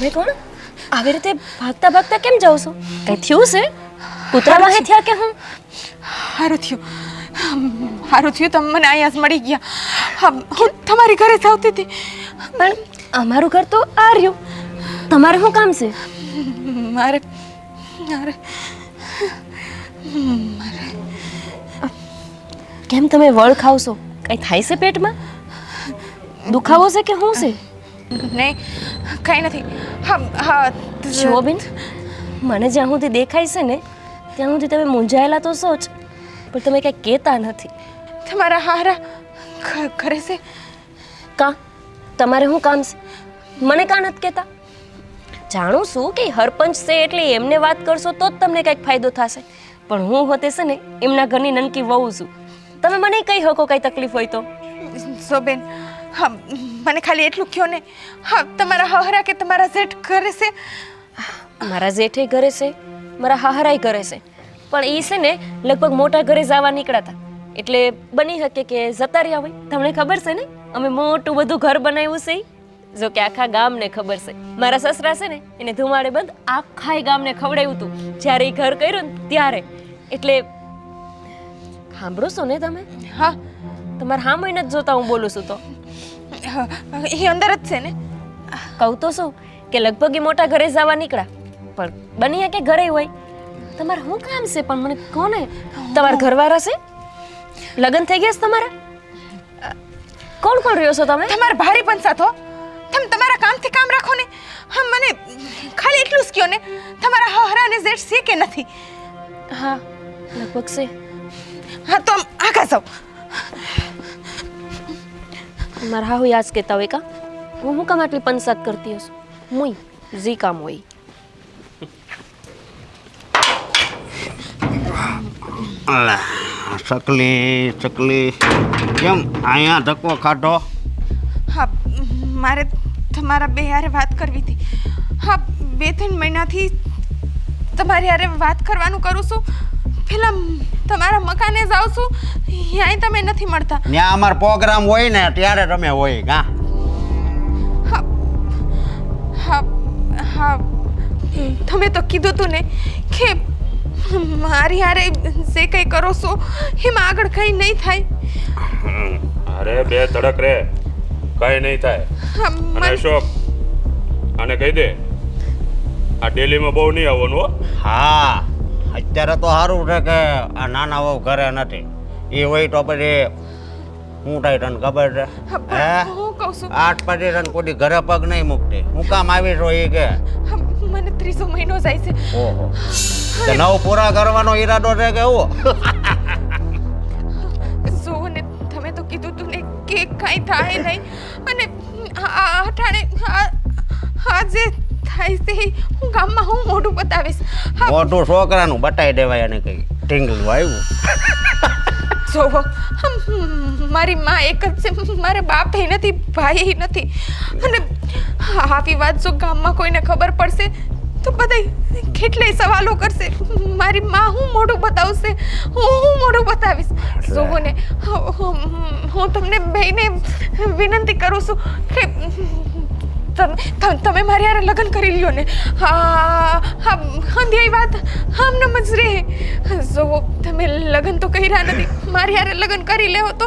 તમે કોણ? આવી રીતે ભાગતા ભાગતા કેમ જાવ છો? કઈ થયું છે? કૂતરા વાહે થયા કે હું? સારું થયું તમે મને અહીંયા જ મળી ગયા. હું તમારી ઘરે જ આવતી હતી. પણ અમારું ઘર તો આ રહ્યું. તમારે શું કામ છે? મારે કેમ તમે વળ ખાવ છો? કઈ થાય છે પેટમાં? દુખાવો છે કે શું છે? નહીં, કંઈ નથી. હા જુઓ બેન, મને જ્યાં સુધી દેખાય છે ને ત્યાં સુધી તમે મૂંઝાયેલા તો છો જ, પણ તમે કંઈ કહેતા નથી. તમારા હારા ઘરે છે? કા તમારે શું કામ છે? મને કાં નથી કહેતા? જાણું છું કે હરપંચ છે એટલે એમને વાત કરશો તો જ તમને કંઈક ફાયદો થશે, પણ હું હોતે છે ને એમના ઘરની નનકી વહુ છું. તમે મને કહી શકો કઈ તકલીફ હોય તો. બેન, હા મને ખાલી એટલું કહો ને. હા, તમારા હારા કે તમારા જેઠ ઘરે છે? મારા જેઠે ઘરે છે, મારા હાહરાય ઘરે છે, પણ એ છે ને લગભગ મોટા ઘરે જવા નીકળ્યા હતા, એટલે બની શકે કે જતા રહ્યા હોય. તમને ખબર છે ને અમે મોટું બધું ઘર બનાવ્યું છે. જો કે આખા ગામને ખબર છે. મારા સસરા છે ને એને ધુમાડે બંધ આખા ગામને ખવડાવ્યું હતું જ્યારે એ ઘર કર્યું ને ત્યારે. એટલે સાંભળો છો ને તમે? હા. તમારે સામે નથી જોતા હું બોલું છું તો? એ અંદર જ છે ને? કહું તો શું કે લગભગ એ મોટા ઘરે જવા નીકળ્યા, પણ બની કે ઘરે હોય. તમારે શું કામ છે પણ મને કોને? તમારા ઘરવાળા છે? લગ્ન થઈ ગયા છે તમારા? કોણ કોણ રહ્યો છો તમે? તમારા ભારી પણ સાથો. તમે તમારા કામથી કામ રાખો ને. હા, મને ખાલી એટલું જ કહો ને, તમારા હારા ને જેઠ છે કે નથી? હા, લગભગ છે. હા, તો આગળ જાઓ. મારા હાહુ યાદ કહેતા હોય કા હું કામ આટલી પંચાયત કરતી હશું? મુઈ જી કામ હોય. ચકલી કેમ અહીંયા ધક્કો ખાધો? હા, મારે તમારા બે હારે વાત કરવી હતી. હા, 2-3 મહિનાથી તમારી હારે વાત કરવાનું કરું છું. પેલા તમારા મકાને જાઉં છું, ત્યાં તમે નથી મળતા. ત્યાં અમારો પ્રોગ્રામ હોય ને ત્યારે તમે હોય કા? હા, તમે તો કીધું તું ને કે મારી હારે જે કંઈ કરો છો એમાં આગળ કંઈ નહીં થાય. અરે બે ધડક રે, કઈ નહીં થાય. અને અશોક આને કહી દે આ ડેલીમાં બહુ નહીં આવવાનું હો. હા, અત્યારે તો સારું છે કે આ નાના વહુ ઘરે નથી. એ હોય તો પછી હું થાય તને ખબર છે? હે, હું કહું છું 8 પછી તને કોઈ ઘરે પગ નહીં મૂકતી. હું કામ આવી છો એ કે? મને 3 મહિનો જાય છે. ઓહો, તે નવ પૂરા કરવાનો ઈરાદો છે કે એવું? જોવો ને, તમે તો કીધું તું ને કે કાંઈ થાય નહીં, અને આ ઠાણે આ જે થાય છે હું ગામમાં હું મોઢું બતાવીશ. મોઢું છોકરાનું બતાવી દેવાય અને કઈ ઢીંગલું આવ્યું. જોવો, મારી માં એક જ છે, મારા બાપ નથી, ભાઈ નથી, અને આવી વાત જો ગામમાં કોઈને ખબર પડશે તો બધા કેટલાય સવાલો કરશે. મારી માં હું મોઢું બતાવશે, હું મોઢું બતાવીશ. જોવો ને, હું તમને બેને વિનંતી કરું છું કે તમે મારી હારે લગ્ન કરી લ્યો ને. હા, અંધ્યાઈ વાત આમનામ જ રહે. જોવો, તમે લગ્ન તો કર્યા નથી, મારી હારે લગ્ન કરી લેવો તો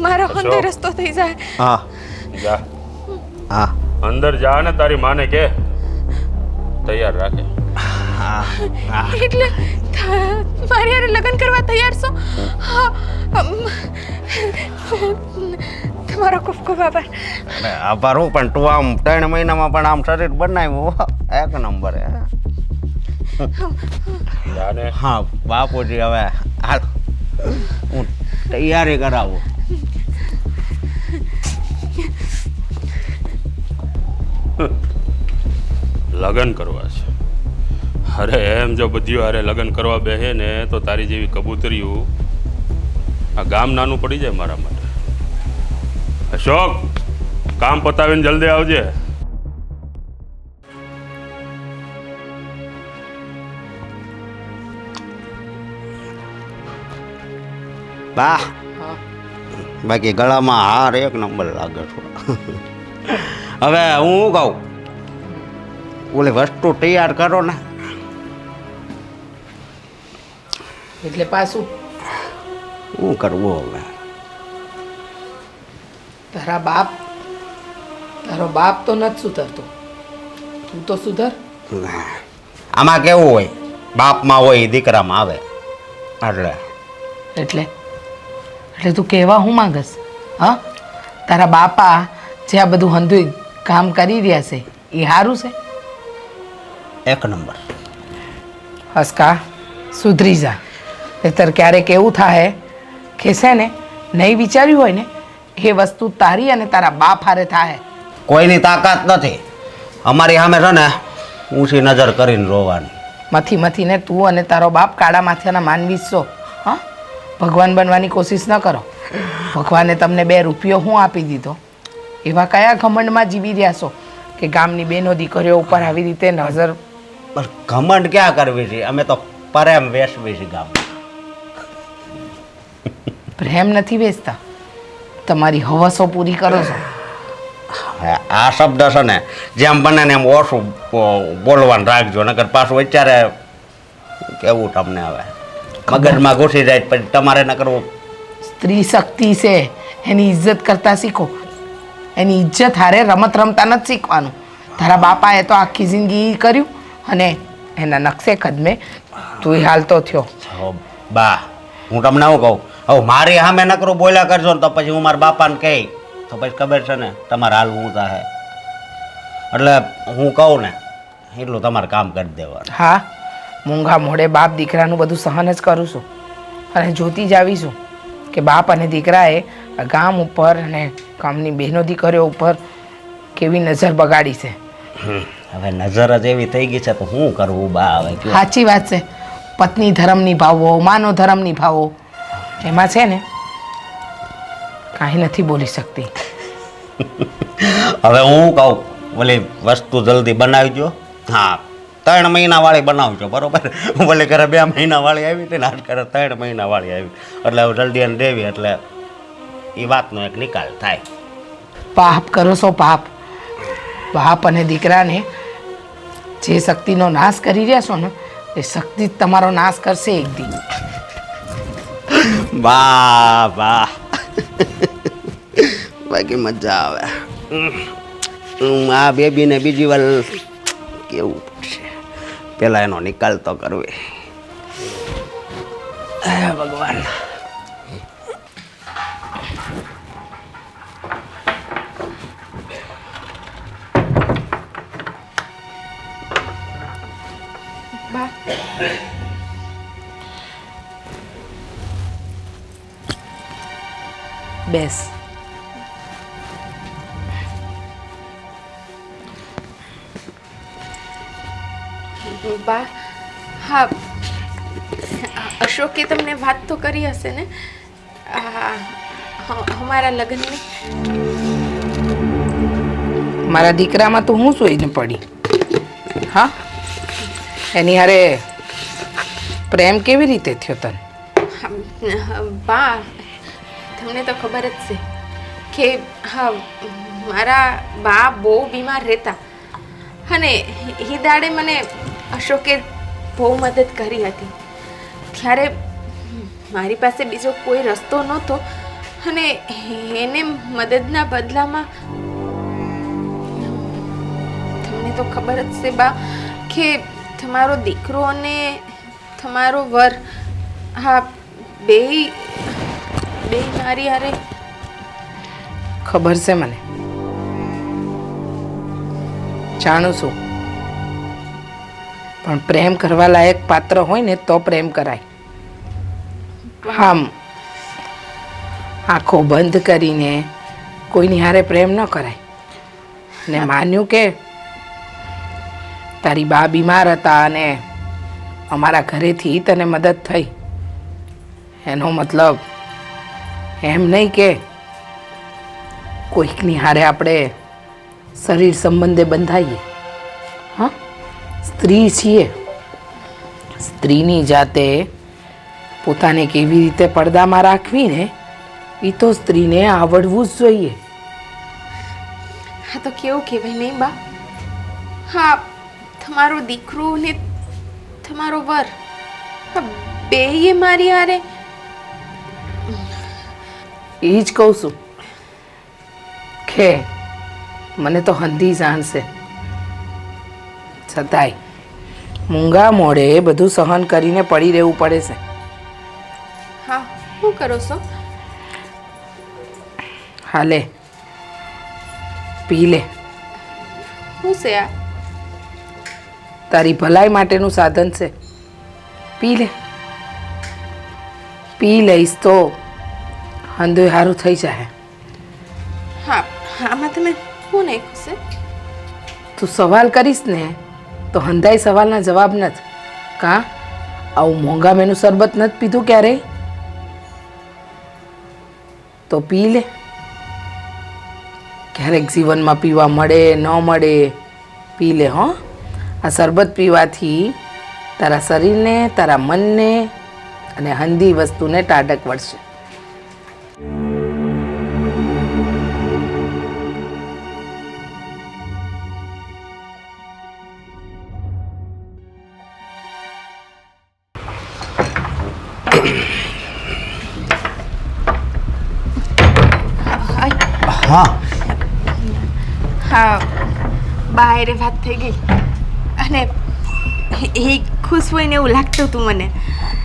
મારો અંધે રસ્તો થઈ જાય. હા જા, હા, અંદર જા ને તારી માને કે તૈયાર રાખે. એટલે મારી હારે લગ્ન કરવા તૈયાર છો? હા, તમારો ખૂબ ખૂબ આભાર. આભાર હું પણ તું આમ 3 મહિનામાં પણ આમ શરીર બનાવ્યું એક નંબર. જા ને. હા બાપુજી, હવે હાલ હું તૈયારી કરાવું. લગ્ન કરવા છે? અરે એમ જો બધી હારે લગ્ન કરવા બેસે ને તો તારી જેવી કબૂતરીઓ આ ગામ નાનું પડી જાય મારા માટે. અશોક, કામ પતાવીને જલ્દી આવજે. બા બાકી ગળામાં હાર એક નંબર લાગે છે. હવે હું કહું ઓલી વસ્તુ તૈયાર કરો ને. એટલે પાછું શું કરવું હવે? તારો બાપ તો નથી સુધરતો, તું તો સુધર. આમાં કેવું હોય, બાપમાં હોય ઈ દીકરામાં આવે. એટલે તું કહેવા હું માંગસ? હા, તારા બાપા જે આ બધું હંધુય કામ કરી રહ્યા છે એ સારું છે? એક નંબર. હસકા સુધરી જા. નહીંતર ક્યારેક એવું થાય કે છે ને નહીં વિચાર્યું હોય ને એ વસ્તુ તારી અને તારા બાપ હારે થાય. કોઈની તાકાત નથી અમારી સામે છે ને ઊંચી નજર કરીને રોવાની. મથીને તું અને તારો બાપ કાળા માથાના માનવી છો. હા, ભગવાન બનવાની કોશિશ ન કરો. ભગવાને તમને 2 રૂપિયો હું આપી દીધો, એવા કયા ઘમંડમાં જીવી રહ્યા છો કે ગામની બેનો દીકરીઓ ઉપર આવી રીતે નજર? બસ ઘમંડ ક્યાં કરવી છે, અમે તો પ્રેમ વેચવી છે ગામમાં. પ્રેમ નથી વેચતા, તમારી હવસો પૂરી કરો છો. આ શબ્દ છે ને જેમ બને ને એમ ઓછું બોલવાનું રાખજો, નકર પાછું અત્યારે કેવું તમને હવે મગજમાં ઘૂસી જાય પછી તમારે ન કરવું. સ્ત્રી શક્તિ છે, એની ઇજ્જત કરતા શીખો. એની ઇજ્જત હારે રમત રમતા નથી શીખવાનું. તારા બાપાએ તો આખી જિંદગી કર્યું અને એના નકશે કદમે તું હાલતો થયો. બા હું તમને શું કહું, હવે મારી સામે નકરું બોલ્યા કરજો ને તો પછી હું મારા બાપાને કહી તો પછી ખબર છે ને તમારે હાલ હું થાય. એટલે હું કહું ને એટલું તમારે કામ કરી દેવાનું. હા, મૂંગા મોઢે બાપ દીકરાનું બધું સહન જ કરું છું અને જોતી જ આવીશું કે બાપ અને દીકરાએ આ ગામ ઉપર અને ગામની બહેનો દીકરીઓ ઉપર કેવી નજર બગાડી છે. હવે નજર જ એવી થઈ ગઈ છે તો શું કરવું બા? હવે સાચી વાત છે, પત્ની ધર્મ નિભાવવો, માનો ધર્મ નિભાવવો, એમાં છે ને કાંઈ નથી બોલી શકતી. હવે હું કહું ઓલી વસ્તુ જલ્દી બનાવજો. હા, 3 મહિનાવાળી બનાવજો, બરોબર? ઓલી ઘરે 2 મહિનાવાળી આવી હતી ને આજ ઘરે 3 મહિનાવાળી આવી, એટલે હવે જલ્દી એને દેવી એટલે એ વાતનો એક નિકાલ થાય. પાપ કરો છો પાપ. બાપ અને દીકરાને જે શક્તિનો નાશ કરી રહ્યા છો ને એ શક્તિ જ તમારો નાશ કરશે એક દી. વાહ વાહ, બાકી મજા આવે. આ બેબીને બીજી વાર કેવું પડશે, પેલા એનો નિકાલ તો કરવો. ભગવાન બા બેસ. બા, હા, અશોકે તમને વાત તો કરી હશે ને અમારા લગ્નની? મારા દીકરામાં તો હું સોઈને પડી. હા, એની હારે પ્રેમ કેવી રીતે થયો તને? બા, તમને તો ખબર જ છે કે હા મારા બા બહુ બીમાર રહેતા અને એ દાડે મને અશોકે બહુ મદદ કરી હતી. ત્યારે મારી પાસે બીજો કોઈ રસ્તો નહોતો અને એને મદદના બદલામાં તમને તો ખબર જ છે બા કે તમારો દીકરો અને તમારો વર હા બે મારી હારે. ખબર છે મને, જાણું છું, પણ પ્રેમ કરવા લાયક પાત્ર હોય ને તો પ્રેમ કરાય. આમ આંખો બંધ કરીને કોઈની હારે પ્રેમ ન કરાય. ને માન્યું કે તારી બા બીમાર હતા અને અમારા ઘરેથી તને મદદ થઈ, એનો મતલબ એમ નહીં કે કોઈકની હારે આપણે શરીર સંબંધે બંધાઈએ. હા, સ્ત્રી છીએ, સ્ત્રીની જાતે પોતાને કેવી રીતે પડદામાં રાખવી ને એ તો સ્ત્રીને આવડવું જ જોઈએ. તો કેવું કહેવાય નહીં બા? હા, તમારો દીકરો ને તમારો વર, હા, બેય મારી હારે. એ જ કહું છું કે મને તો હંધી જાણશે, છતાંય મૂંગા મોઢે બધું સહન કરીને પડી રહેવું પડે છે. હા, શું કરો છો? હાલે પી લે, શું છે આ? તારી ભલાઈ માટેનું સાધન છે, પી લે. પી લઈશ તો હંધોય સારું થઈ જાય. હા, આમાં તમે શું નાખ્યું છે? તું સવાલ કરીશ ને તો હંધાઈ સવાલના જવાબ નથી. કાં આવું મોંઘા મેનું શરબત નથી પીધું ક્યારેય? તો પી લે. ક્યારેક જીવનમાં પીવા મળે ન મળે, પી લે. હો, આ શરબત પીવાથી તારા શરીરને, તારા મનને અને હંધી વસ્તુને ટાઢક વળશે. હા હા, બહારે વાત થઈ ગઈ અને એ ખુશ હોય ને એવું લાગતું હતું મને.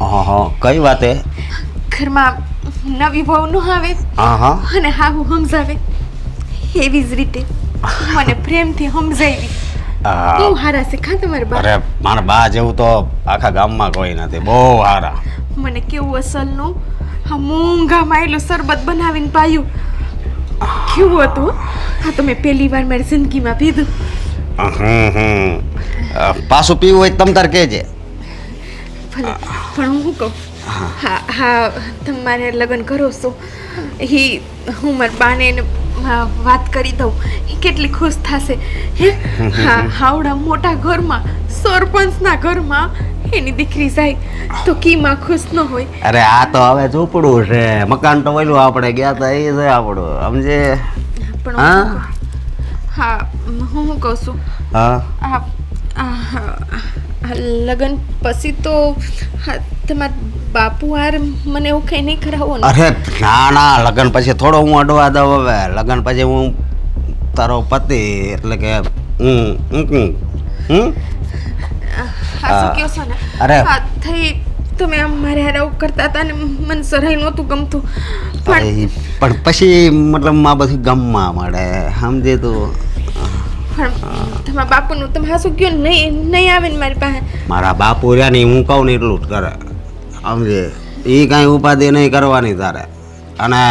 હા, કઈ વાતે? ઘરમાં નવી વહુ ન આવે હા હા અને હા હું સમજાવે એવી જ રીતે મને પ્રેમથી સમજાવી. બહુ સારા છે ખા તમારા બા. અરે મારા બા જેવું તો આખા ગામમાં કોઈ નથી, બહુ સારા. મને કેવું અસલનું આ મૂંગા માયલું શરબત બનાવીને પાયું. કેવું હતું? હા, તો મેં પહેલી વાર મારી જિંદગીમાં પીધું. પાછું પીવું હોય તમ તાર કહેજે. ભલે, પણ હું શું કહું? હા હા, તમારે લગ્ન કરો છો એ હું મારા બાને એને વાત કરી દઉં, એ કેટલી ખુશ થશે. હે હા, હાવડા મોટા ઘરમાં, સરપંચના ઘરમાં એની દીકરી જાય તો કીમાં ખુશ ન હોય. અરે આ તો હવે ઝૂંપડું છે, મકાન તો ઓલું આપણે ગયા હતા એ છે આપણું, સમજે? પણ હા હું શું કહું? હા, હું શું કહું છું? હા આ આ લગ્ન પછી તો હા, તમારા બાપુ હાર મને એવું કંઈ નહીં કરાવો ને? અરે ના ના, લગ્ન પછી થોડો હું અડવા દઉં. હવે લગ્ન પછી હું તારો પતિ, એટલે કે હા, શું કહો છો ને? અરે. હા, થઈ તમે આમ મારે હારે આવું કરતા હતા ને મને સરાય નહોતું ગમતું. પણ પણ પછી મતલબ આ બધું ગમવા મળે, સમજે તું? પણ તમારા બાપુનું તમે હા શું કહો ને, નહીં આવે ને મારી પાસે. મારા બાપુ રહ્યા ને હું કહું ને એટલું જ કરે, સમજે? એ કાંઈ ઉપાધિ નહીં કરવાની તારે. અને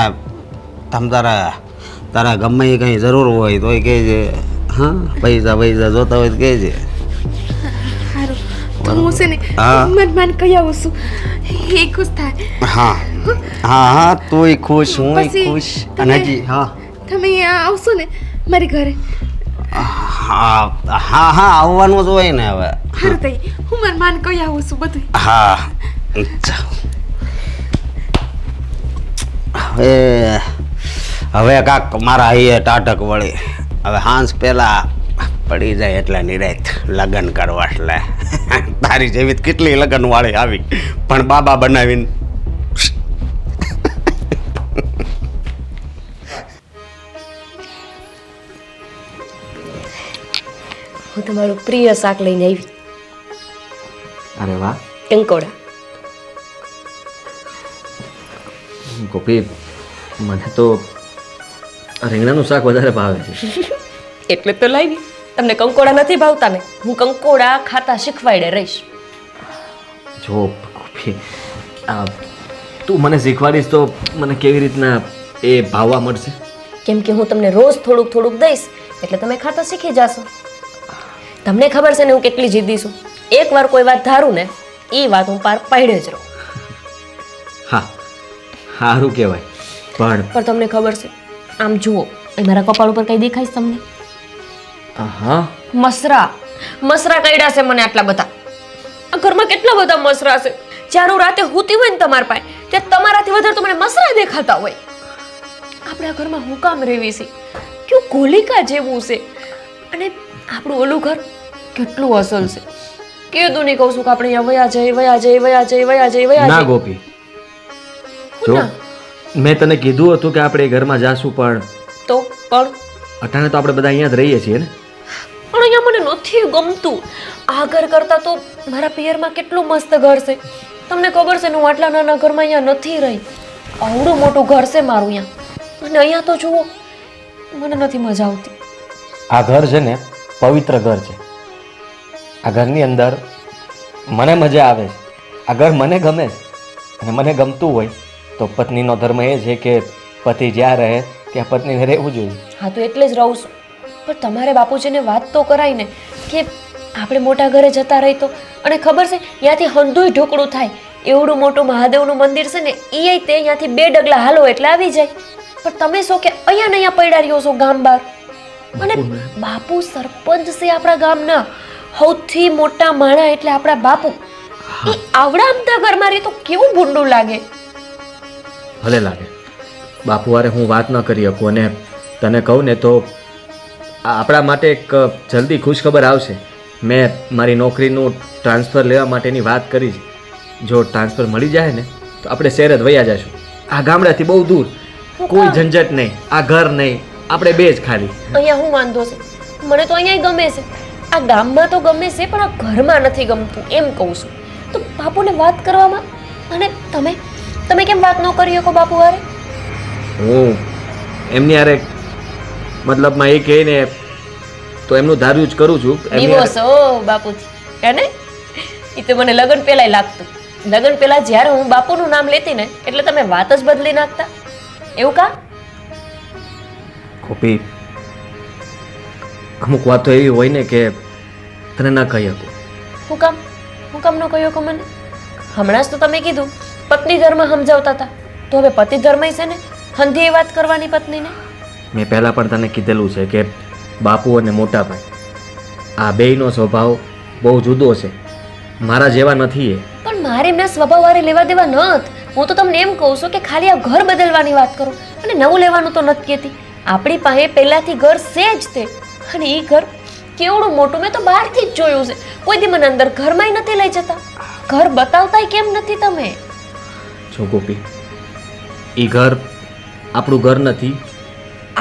તારે ગમે એ કંઈ જરૂર હોય તોય કહેજે. હા, પૈસા જોતા હોય તો કહેજે. સારું, તો હું છે ને હા. મનમાં કહી આવું છું, એ ખુશ થાય. હા હા હા, તુંય ખુશ, હુંય પછી ખુશ. તમે- અને હજી હા તમે અહીંયા આવશો ને મારી ઘરે? હા હા હા, આવવાનું જ હોય ને હવે. સારું થઈ, હું મારા માન કહી આવું છું બધું. હા, હવે કાક મારા અહીંયા ટાટક વળી. હવે હાંસ પેલા પડી જાય એટલે નિરાત લગ્ન કરવા. એટલે તારી જેવી જ કેટલી લગ્ન વાળી આવી પણ બાબા બનાવીને. હું તમારું પ્રિય શાક લઈને આવી, અરે વાહ કંકોડા. ગોપી, મને તો રીંગણાનું શાક વધારે ભાવે છે. એટલે તો લાવી. તમને કંકોડા નથી ભાવતા ને? હું કંકોડા ખાતા શીખવાડે રહીશ. જો ગોપી, તું મને શીખવાડીશ તો મને કેવી રીતના એ ભાવવા મળશે? કેમ કે હું તમને રોજ થોડુંક થોડુંક દઈશ એટલે તમે ખાતા શીખી જાશો. તમને ખબર છે ને હું કેટલી જિદ્દી છું. એકવાર કોઈ વાત ધારું ને એ વાત હું પાર પાડે જ રહું. હા, સારું કહેવાય. પણ પણ તમને ખબર છે, આમ જુઓ, એ મારા કપાળ ઉપર કઈ દેખાય છે તમને? હા, મસરા કઈડા છે મને આટલા બધા. આ ઘરમાં કેટલા બધા મસરા છે. જ્યારે હું રાતે સૂતી હોય ને તમારા પાસે, ત્યાં તમારાથી વધારે તો મને મસરા દેખાતા હોય. આપણે આ ઘરમાં હું કામ રહેવી છે? કેટલું ગોલિકા જેવું છે. અને આપણું ઓલું ઘર કેટલું અસલ છે. કીધું નહીં કહું છું કે આપણે અહીંયા વયા જઈએ. ના ગોપી, જો મેં તને કીધું હતું કે આપણે એ ઘરમાં જાશું, પણ તો પણ અટાણે તો આપણે બધા અહીંયા જ રહીએ છીએ ને. પણ અહીંયા મને નથી ગમતું. આ ઘર કરતાં તો મારા પિયરમાં કેટલું મસ્ત ઘર છે. તમને ખબર છે ને, હું આટલા નાના ઘરમાં અહીંયા નથી રહી. આવડું મોટું ઘર છે મારું અહીંયા, અને અહીંયા તો જુઓ, મને નથી મજા આવતી. આ ઘર છે ને પવિત્ર ઘર છે. આ ઘરની અંદર મને મજા આવે છે. આ ઘર મને ગમે છે, અને મને ગમતું હોય તો પત્નીનો ધર્મ એ છે કે પતિ જ્યાં રહે ત્યાં પત્નીને રહેવું જોઈએ. હા, તો એટલે જ રહું છું. પણ તમારે બાપુજીને વાત તો કરાય ને કે આપણે મોટા ઘરે જતા રહી તો. અને ખબર છે, ત્યાંથી હંધુય ઢોકળું થાય એવડું મોટું મહાદેવનું મંદિર છે ને, એ તે ત્યાંથી 2 ડગલા હાલો એટલે આવી જાય. પણ તમે શું કે અહીંયા ને અહીંયા પડ્યા રહ્યો છો ગામ બહાર. અને બાપુ સરપંચ છે આપણા ગામના, સૌથી મોટા માણા એટલે આપણા બાપુ. એ આવડા અમથા ઘરમાં રહી તો કેવું ભૂંડું લાગે. ભલે લાગે, બાપુ હારે હું વાત ન કરી શકું, અને તને કહું ને તો આપણા માટે એક જલ્દી ખુશખબર આવશે. મેં મારી નોકરીનું ટ્રાન્સફર લેવા માટેની વાત કરી છે. જો ટ્રાન્સફર મળી જાય ને તો આપણે શહેર જ વયા જઈશું. આ ગામડાથી બહુ દૂર, કોઈ ઝંઝટ નહીં, આ ઘર નહીં, આપણે બે જ ખાલી. અહીંયા હું વાંધો છે? મને તો અહીંયા ગમે છે. આ ગામમાં તો ગમે છે, પણ આ ઘરમાં નથી ગમતું, એમ કહું છું. તો બાપુને વાત કરવામાં, અને તમે કેમ વાત ન કરી શકો બાપુ હારે? હું એમની હારે મતલબમાં એ કહે ને તો એમનું ધાર્યું જ કરું છું. ડિવોર્સ બાપુથી, હે ને? એ તો મને લગ્ન પહેલાંય લાગતું. લગ્ન પહેલાં જ્યારે હું બાપુનું નામ લેતી ને એટલે તમે વાત જ બદલી નાખતા. એવું કા? ગોપી, અમુક વાતો એવી હોય ને કે તને ના કહી શકું. હું કામ ન કહ્યું કે મને? હમણાં જ તો તમે કીધું પત્ની ધર્મ સમજાવતા હતા, તો હવે પતિ ધર્મ છે ને, હંધી વાત કરવાની પત્નીને. મેં પહેલાં પણ તને કીધેલું છે કે બાપુ અને મોટા ભાઈ આ બેયનો સ્વભાવ બહુ જુદો છે. મારા જેવા નથી એ. પણ મારે એમના સ્વભાવ વારે લેવા દેવા નત. હું તો તમને એમ કહું છું કે ખાલી આ ઘર બદલવાની વાત કરો, અને નવું લેવાનું તો નથી કહેતી. આપણી પાસે પહેલાથી ઘર છે જ તે, અને એ ઘર કેવડું મોટું મેં તો બહારથી જ જોયું છે. કોઈ દી મને અંદર ઘરમાંય નથી લઈ જતા. ઘર બતાવતાય કેમ નથી તમે? જો ગોપી, એ ઘર આપણું ઘર નથી.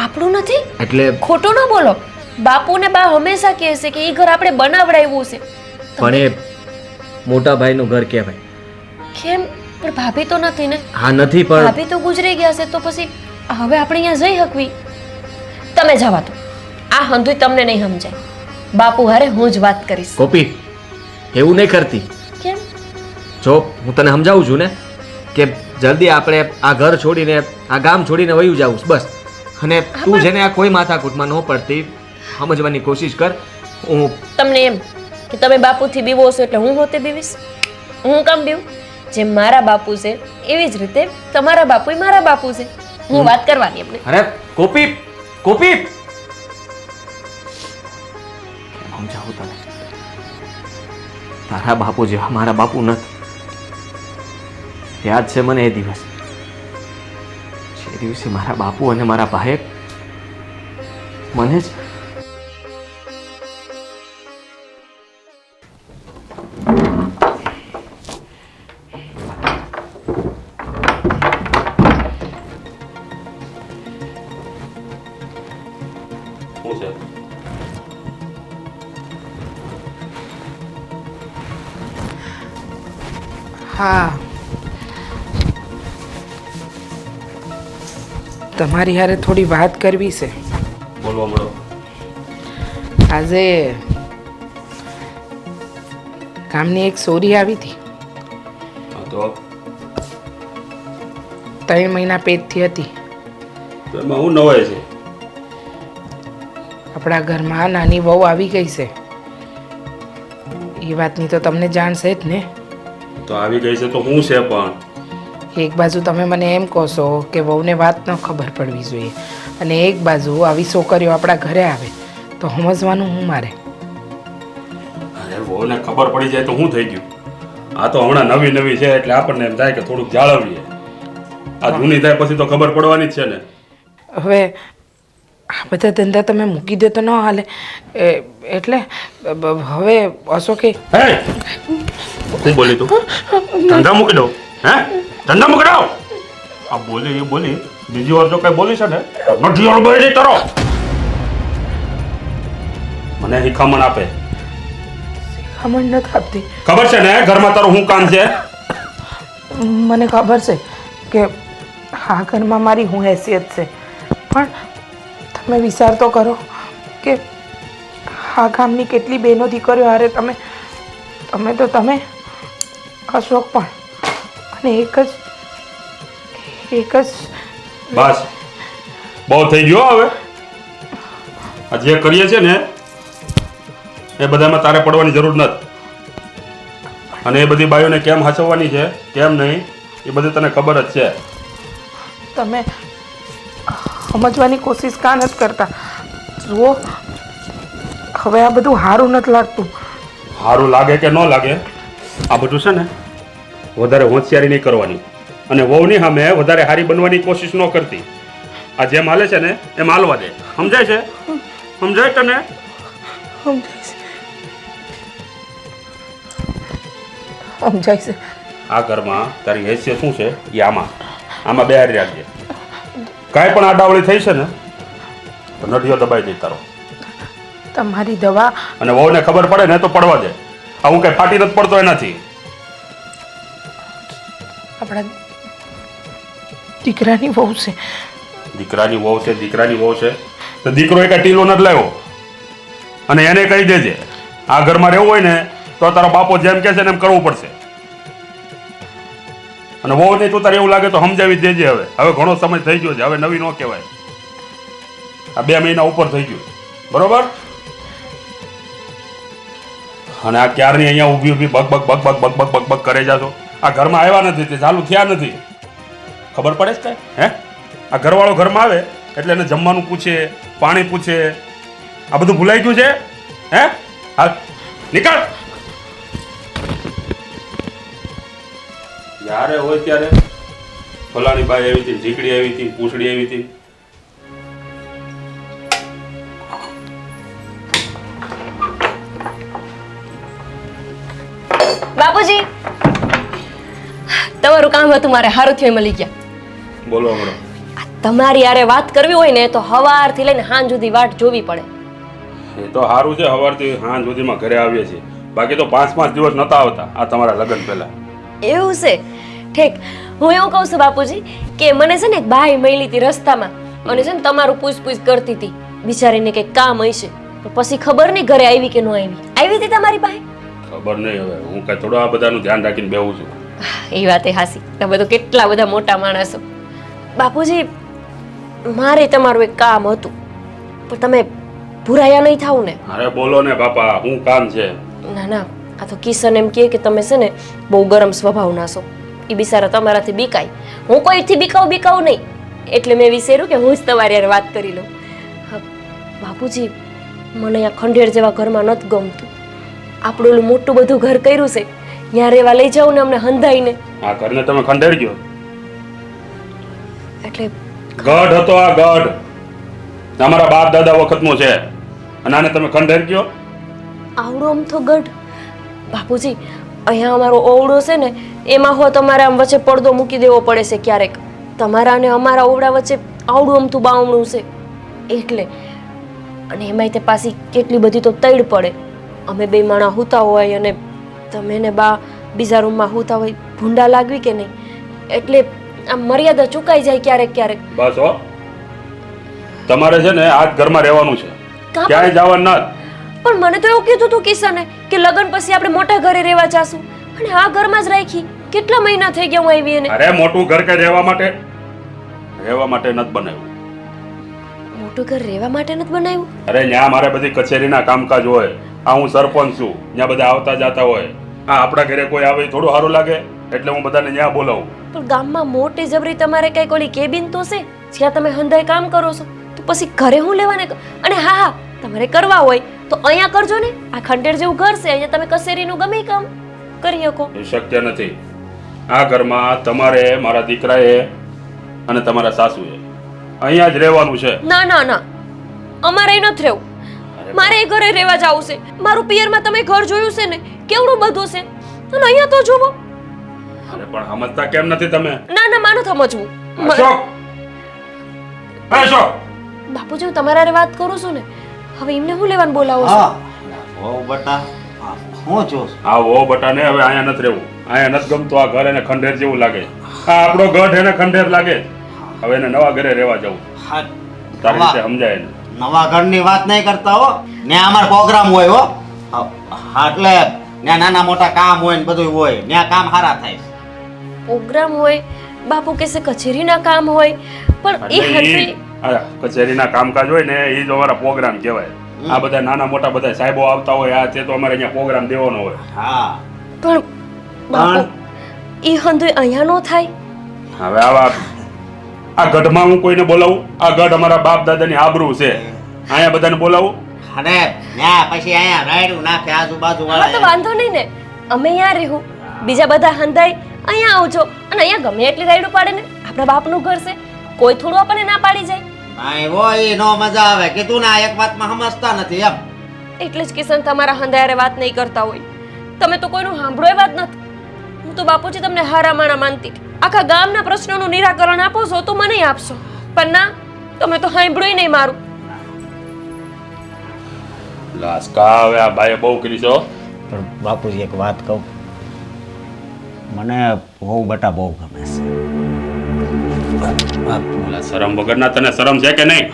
આપણું નથી એટલે ખોટું ન બોલો. બાપુ ને બા હંમેશા કહે છે કે એ ઘર આપણે બનાવડાવ્યું છે. પણ એ મોટા ભાઈનું ઘર કહેવાય. કેમ? પણ ભાભી તો નથી ને. હા નથી, પણ ભાભી તો ગુજરી ગયા છે, તો પછી હવે આપણે અહીંયા જઈ શકવી. તમે જવા દો, આ હંધુય તમને નહીં સમજાય. બાપુ હારે હું જ વાત કરીશ. ગોપી, એવું નહીં કરતી. કેમ? જો હું તને સમજાવું છું ને કે જલ્દી આપણે આ ઘર છોડીને, આ ગામ છોડીને વયું જાવું બસ. અને તું જેને આ કોઈ માથાકૂટમાં ન પડતી, સમજવાની કોશિશ કર. હું તમને એમ કે તમે બાપુથી બીવો છો એટલે હું હોતે બીવીશ? હું કામ બીવું? જેમ મારા બાપુ છે એવી જ રીતે તમારા બાપુ મારા બાપુ છે. હું વાત કરવાની એમને. અરે ગોપી, ગોપી, સમજાવું તને, તારા બાપુ જેવા મારા બાપુ નથી. યાદ છે મને એ દિવસ, જે દિવસે મારા બાપુ અને મારા ભાઈએ મને જ શું છે? હા, તમારી હારે થોડી વાત કરવી છે. બોલવા મળો. આજે ગામની એક સોરી આવી હતી. હા તો 3 મહિના પેટથી હતી. તો એમાં હું નવાય છે? આપણા ઘરમાં નાની વહુ આવી ગઈ છે. એ વાતની તો તમને જાણ છે જ ને. તો આવી ગઈ છે તો હું છે, પણ એક બાજુ તમે મને એમ કહો છો કે વહુને વાત ન ખબર પડવી જોઈએ, અને એક બાજુ આવી છોકરીઓ આપણા ઘરે આવે તો સમજવાનું હું મારે. અરે વહુને ખબર પડી જાય તો શું થઈ ગયું? આ તો હમણાં નવી નવી છે એટલે આપણને એમ થાય કે થોડુંક જાળવીએ. આ જૂની થાય પછી તો ખબર પડવાની જ છે ને. હવે આ બધા ધંધા તમે મૂકી દો તો ન હાલે એટલે હવે અશોકે હે હું બોલી તું ધંધા મૂકી દઉં હે ધંધા મૂકી દઉં આ બોલી એ બોલી બીજી વાર જો કઈ બોલી છે ને નથી બોલી તારો મને શિખામણ આપે ખમણ નથી આપતી. ખબર છે ને ઘરમાં તારું શું કામ છે મને ખબર છે કે આ ઘરમાં મારી હું હેસિયત છે, પણ તમે વિચાર તો કરો કે આ ગામની કેટલી બહેનો દીકરીઓ હારે તમે અશોક પણ અને એક જ બસ બહુ થઈ ગયો હવે આ જે કરીએ છે ને એ બધામાં તારે પડવાની જરૂર નથી, અને એ બધી બાઈઓને કેમ હસવવાની છે કેમ નહીં એ બધી તને ખબર જ છે. તમે સમજવાની કોશિશ કાં નથી કરતા? જુઓ, હવે આ બધું સારું નથી લાગતું. સારું લાગે કે ન લાગે આ બધું છે ને વધારે હોશિયારી નહીં કરવાની, અને વહુની સામે વધારે હારી બનવાની કોશિશ ન કરતી. આ જેમ હાલે છે ને એમ હાલવા દે. સમજાય છે? સમજાય તને? સમજાય છે. આ ઘરમાં તારી હેસિયત શું છે એ આમાં બેહારી રાખજે. કાંઈ પણ આડાવળી થઈ છે ને તો નઠિયો દબાઈ દે તારો. તમારી દવા અને વહુને ખબર પડે ને તો પડવા દે. આ હું કઈ ફાટી નથી પડતો એનાથી. આપણા દીકરાની વહુ છે. દીકરાની વહુ છે તો દીકરો એક ટીલો નથી લાવ્યો. અને એને કહી દેજે આ ઘરમાં રહેવું હોય ને તો તારો બાપો જેમ કહે છે ને એમ કરવું પડશે. અને વહુ નહીં તું તારે એવું લાગે તો સમજાવી દેજે. હવે ઘણો સમય થઈ ગયો છે, હવે નવી ન કહેવાય. આ 2 મહિના ઉપર થઈ ગયું, બરોબર? અને આ ક્યારની અહીંયા ઊભી બગ બગ કરે જાશો. આ ઘરમાં આવ્યા નથી, તે ચાલુ થયા નથી. ખબર પડે છે કાંઈ? હે આ ઘરવાળો ઘરમાં આવે એટલે એને જમવાનું પૂછે, પાણી પૂછે. આ બધું ભૂલાઈ ગયું છે? હે હાલ નીકળ. જ્યારે હોય ત્યારે ફલાણી બાઈ આવી હતી, ઝીકડી આવી હતી, પૂછડી આવી હતી. બાપુજી, તમારું કામ હતું, મારે હારું થયું મળી ગયા. બોલો હમણાં. તમારી યારે વાત કરવી હોય ને તો સવારથી લઈને સાંજ સુધી વાટ જોવી પડે. એ તો સારું છે, સવારથી સાંજ સુધીમાં ઘરે આવીએ છીએ. બાકી તો 5 દિવસ નતા આવતા આ તમારા લગ્ન પહેલા. એવું છે? ઠીક. હું એવું કહું છું બાપુજી કે મને છે ને એક બાઈ મળી હતી રસ્તામાં, અને છે ને તમારું પૂછપૂછ કરતી હતી. બિચારીને કંઈક કામ હશે, પણ પછી ખબર નહીં ઘરે આવી કે ન આવી હતી તમારી પાસે. ખબર નહીં, હવે હું કઈ થોડું આ બધાનું ધ્યાન રાખીને બેહું છું. એ વાતે હાસી, તમે તો કેટલા બધા મોટા માણસો. બાપુજી, મારે તમારું એક કામ હતું, પણ તમે ભૂરાયા નહીં થાવ ને? અરે બોલો ને બાપા, શું કામ છે? ના ના, આ તો કિશન એમ કહે કે તમે છે ને બહુ ગરમ સ્વભાવના છો. એ બિચારા તમારાથી બીકાય. હું કોઈથી બીકાવ નહીં, એટલે મેં વિચાર્યું કે હું જ તમારી યાર વાત કરી લઉં. હા બાપુજી, મને અહીંયા ખંડેર જેવા ઘરમાં નથી ગમતું. આપણું ઓલું મોટું બધું ઘર કર્યું છે, ત્યાં રહેવા લઈ જાઉં ને અમને હંધાઈને. આ ઘરને તમે ખંડેર ગયો? એટલે ગઢ હતો આ ગઢ, તમારા બાપ દાદા વખતનો છે, અને આને તમે ખંડેર ગયો? આવડો અમથો ગઢ બાપુજી, અહીંયા અમારો ઓવડો છે ને એમાં હો તમારે આમ વચ્ચે પડદો મૂકી દેવો પડે છે ક્યારેક. તમારા અને અમારા ઓવડા વચ્ચે આવડું અમથું બાવણું છે એટલે. અને એમાંય તે પાછી કેટલી બધી તો તૈડ પડે. અમે 2 માણા હૂતા હોય અને તમે ને બા બીજા રૂમમાં હૂતા હોય, ભૂંડા લાગવી કે નહીં? એટલે આમ મર્યાદા ચૂકાઈ જાય ક્યારેક. બસ હો, તમારે છે ને આ જ ઘરમાં રહેવાનું છે, ક્યાંય જવાનું ના. પણ મને તો એવું કીધું તું કિશને કે લગ્ન પછી આપણે મોટા ઘરે રહેવા જાશું, અને આ ઘરમાં જ રાખી. કેટલા મહિના થઈ ગયા હું આવી એને? અરે મોટું ઘર કઈ રહેવા માટે નથી બનાવ્યું. મોટું ઘર રહેવા માટે નથી બનાવ્યું? અરે ત્યાં મારે બધી કચેરીના કામકાજ હોય. આ હું સરપંચ છું, ત્યાં બધા આવતા જતા હોય. આ આપણા ઘરે કોઈ આવે થોડું સારું લાગે, એટલે હું બધાને ત્યાં બોલાવું. પણ ગામમાં મોટી જબરી તમારે કઈ ઓલી કેબિન તો છે જ્યાં તમે હંધાઈ કામ કરો છો, તો પછી ઘરે હું લેવાને? અને હા, તમારે કરવા હોય તો અહીંયા કરજો ને. આ ખંડેર જેવું ઘર છે, અહીંયા તમે કચેરીનું ગમે કામ કરી શકો. એ શક્ય નથી. આ ઘરમાં તમારે, મારા દીકરાએ અને તમારા સાસુએ અહીંયા જ રહેવાનું છે. ના ના ના, અમારે નથી રહેવું. મારે એ ઘરે રહેવા જવું છે. મારું પિયરમાં તમે ઘર જોયું છે ને, કેવડું બધું છે. અને અહીંયા તો જોવો. અરે પણ સમજતા કેમ નથી તમે? ના ના, માનું સમજવું. અશોક! અશોક! બાપુજી, હું તમારા હારે વાત કરું છું ને, હવે એમને હું લેવાનું બોલાવો છો? હા ઓ બટા હું છું આ વો બટાને હવે અહીંયા નથી રહેવું. અહીંયા નથી ગમતું આ ઘર, એને ખંડેર જેવું લાગે. આ આપણો ગઢ એને ખંડેર લાગે. હવે એને નવા ઘરે રહેવા જવું. હા, તારી રીતે સમજાય એને. નવા ઘરની વાત નહીં કરતા હો. ને અમારો પ્રોગ્રામ હોય હો. હા, એટલે ત્યાં નાના મોટા કામ હોય ને બધું હોય, ત્યાં કામ સારા થાય. પ્રોગ્રામ હોય, બાપુ કહેશે કચેરીના કામ હોય, પણ એ હંડ્રી આ કચેરીના કામકાજ હોય ને એ જ અમારા પ્રોગ્રામ કહેવાય. આ બધા નાના મોટા બધા સાહેબો આવતા હોય, આ તે તો અમારે અહીંયા પ્રોગ્રામ દેવાનો હોય. હા પણ બાપુ એ હંધુય અહીંયા નો થાય. હવે આવા આ ગઢમાં હું કોઈને બોલાવું? આ ગઢ અમારા બાપ દાદાની આબરૂ છે. અહીંયા બધાને બોલાવું? અને ત્યાં પછી અહીંયા રાયડું નાખે આજુબાજુ હા તો વાળા. વાંધો નહીં ને, અમે અહીંયા રહેવું. બીજા બધા હંધાય અહીંયા આવજો. અને અહીંયા ગમે એટલી રાયડું પાડે ને, આપણા બાપનું ઘર છે, કોઈ થોડું આપણને ના પાડી જાય. ભાઈ હોય ઈ નો મજા આવે. કીધું ના એક વાતમાં સમજતા નથી એમ. એટલે જ કિશન તમારા હંધાયારે વાત નહીં કરતા હોય. તમે તો કોઈનું સાંભળો એ વાત નથી. હું તો બાપુજી તમને હારા માણા માનતી હતી. આખા ગામના પ્રશ્નોનું નિરાકરણ આપો છો તો મને આપશો, પણ ના, તમે તો સાંભળ્યું નહીં મારું. લાસ્કા હવે આ બાએ બહુ કરી છે હો. પણ બાપુજી એક વાત કહું, મને બહુ બટા બહુ ગમે છે. ઓલા શરમ વગરના તને શરમ છે કે નહીં?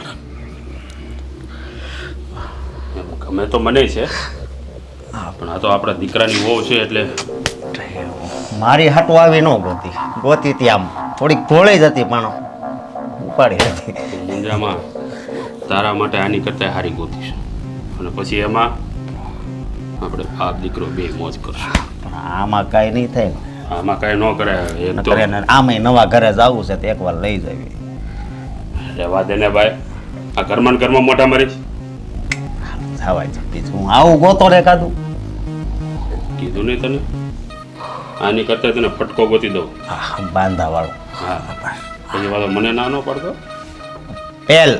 ગમે તો મને છે, પણ આ તો આપણા દીકરાની વહુ છે એટલે મારી હાટું આવી ન ગોતી. ગોતી હતી આમ થોડીક ભોળી જ હતી પણ ઉપાડી હતી. મુંજામાં તારા માટે આની કરતા હારી ગોતી છે. અને પછી એમાં આપણે બાપ દીકરો બે મોજ કરશું. પણ આમાં કાંઈ નહીં થાય ને. આમાં કાંઈ ન કરાય. એક તો નકર એને આમેય નવા ઘરે જવું છે તો એકવાર લઈ જવી. રહેવા દે ને ભાઈ, આ ઘરમાં ને ઘરમાં મોટા મરીશ. જવાય છે બીજું હું આવું ગોતો રે કાદું. કીધું નહીં તને? આની કરતા તને ફટકો ગોતી દઉં. બાંધા વાળું. હા, પછી વાળો મને ના ન પડતો. પેલ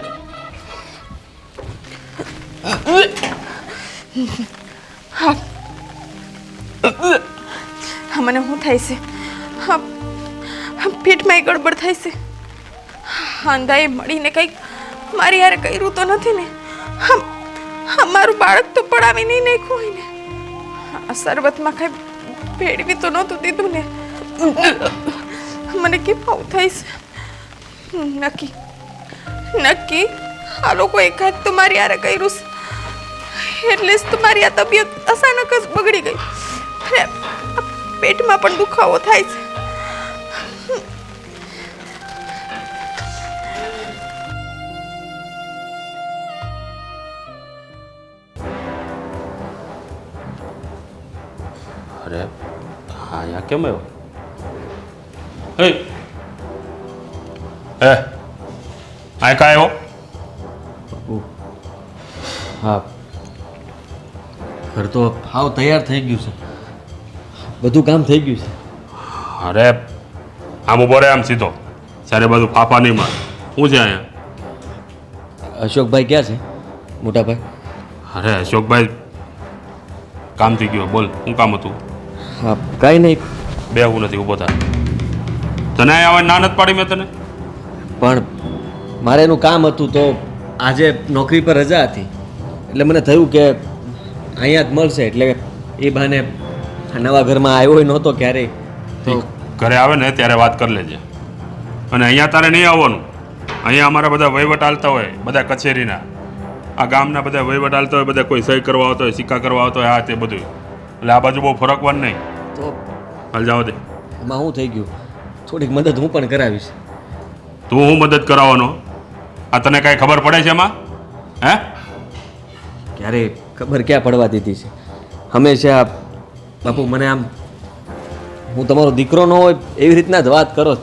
હા, મને શું થાય છે? હા, પેટમાં ગડબડ થાય છે. અંધાએ મળીને કંઈક મારી યાર કર્યું તો નથી ને? હા, મારું બાળક તો પડાવી નહીં નાખ્યું હોય ને? આ શરબતમાં કંઈ ભેળવી તો નહોતું દીધું ને? મને કેમ આવું થાય છે? નક્કી આ લોકો એકાદ તો મારી યાર કર્યું છે, એટલે જ તો મારી આ તબિયત અચાનક જ બગડી ગઈ. અને પેટમાં પણ દુખાવો થાય છે. અરે હા, અહીંયા કેમ આવ્યો? હે આ કાં આવ્યો? હા, ઘર તો હાવ તૈયાર થઈ ગયું છે, બધું કામ થઈ ગયું છે. અરે આમ ઉભો રહે, આમ સીધો. સારે બાજુ ફાફા નહીં માર. શું છે અહીંયા? અશોકભાઈ ક્યાં છે, મોટાભાઈ? અરે અશોકભાઈ કામ થઈ ગયું. બોલ, શું કામ હતું? હા, કાંઈ નહીં, બેહવું નથી, ઊભો થાય. તને અહીંયા આવે ના નથી પાડી મેં તને? પણ મારે એનું કામ હતું તો આજે નોકરી પર રજા હતી એટલે મને થયું કે અહીંયા જ મળશે, એટલે એ બહાને નવા ઘરમાં આવ્યો હોય નહોતો ક્યારેય તો ઘરે આવે ને ત્યારે વાત કરી લેજે. અને અહીંયા તારે નહીં આવવાનું. અહીંયા અમારા બધા વહીવટ હાલતા હોય, બધા કચેરીના, આ ગામના બધા વહીવટ હાલતા હોય, બધા કોઈ સહી કરવા આવતો હોય, સિક્કા કરવા આવતો હોય, આ તે બધું. એટલે આ બાજુ બહુ ફરકવાનું નહીં. તો હાલ જવા દે. એમાં શું થઈ ગયું, થોડીક મદદ હું પણ કરાવીશ. તું હું મદદ કરાવવાનો? આ તને કાંઈ ખબર પડે છે એમાં? હે? ક્યારે ખબર ક્યાં પડવા દીધી છે? હંમેશા બાપુ મને આમ, હું તમારો દીકરો ન હોય એવી રીતના જ વાત કરો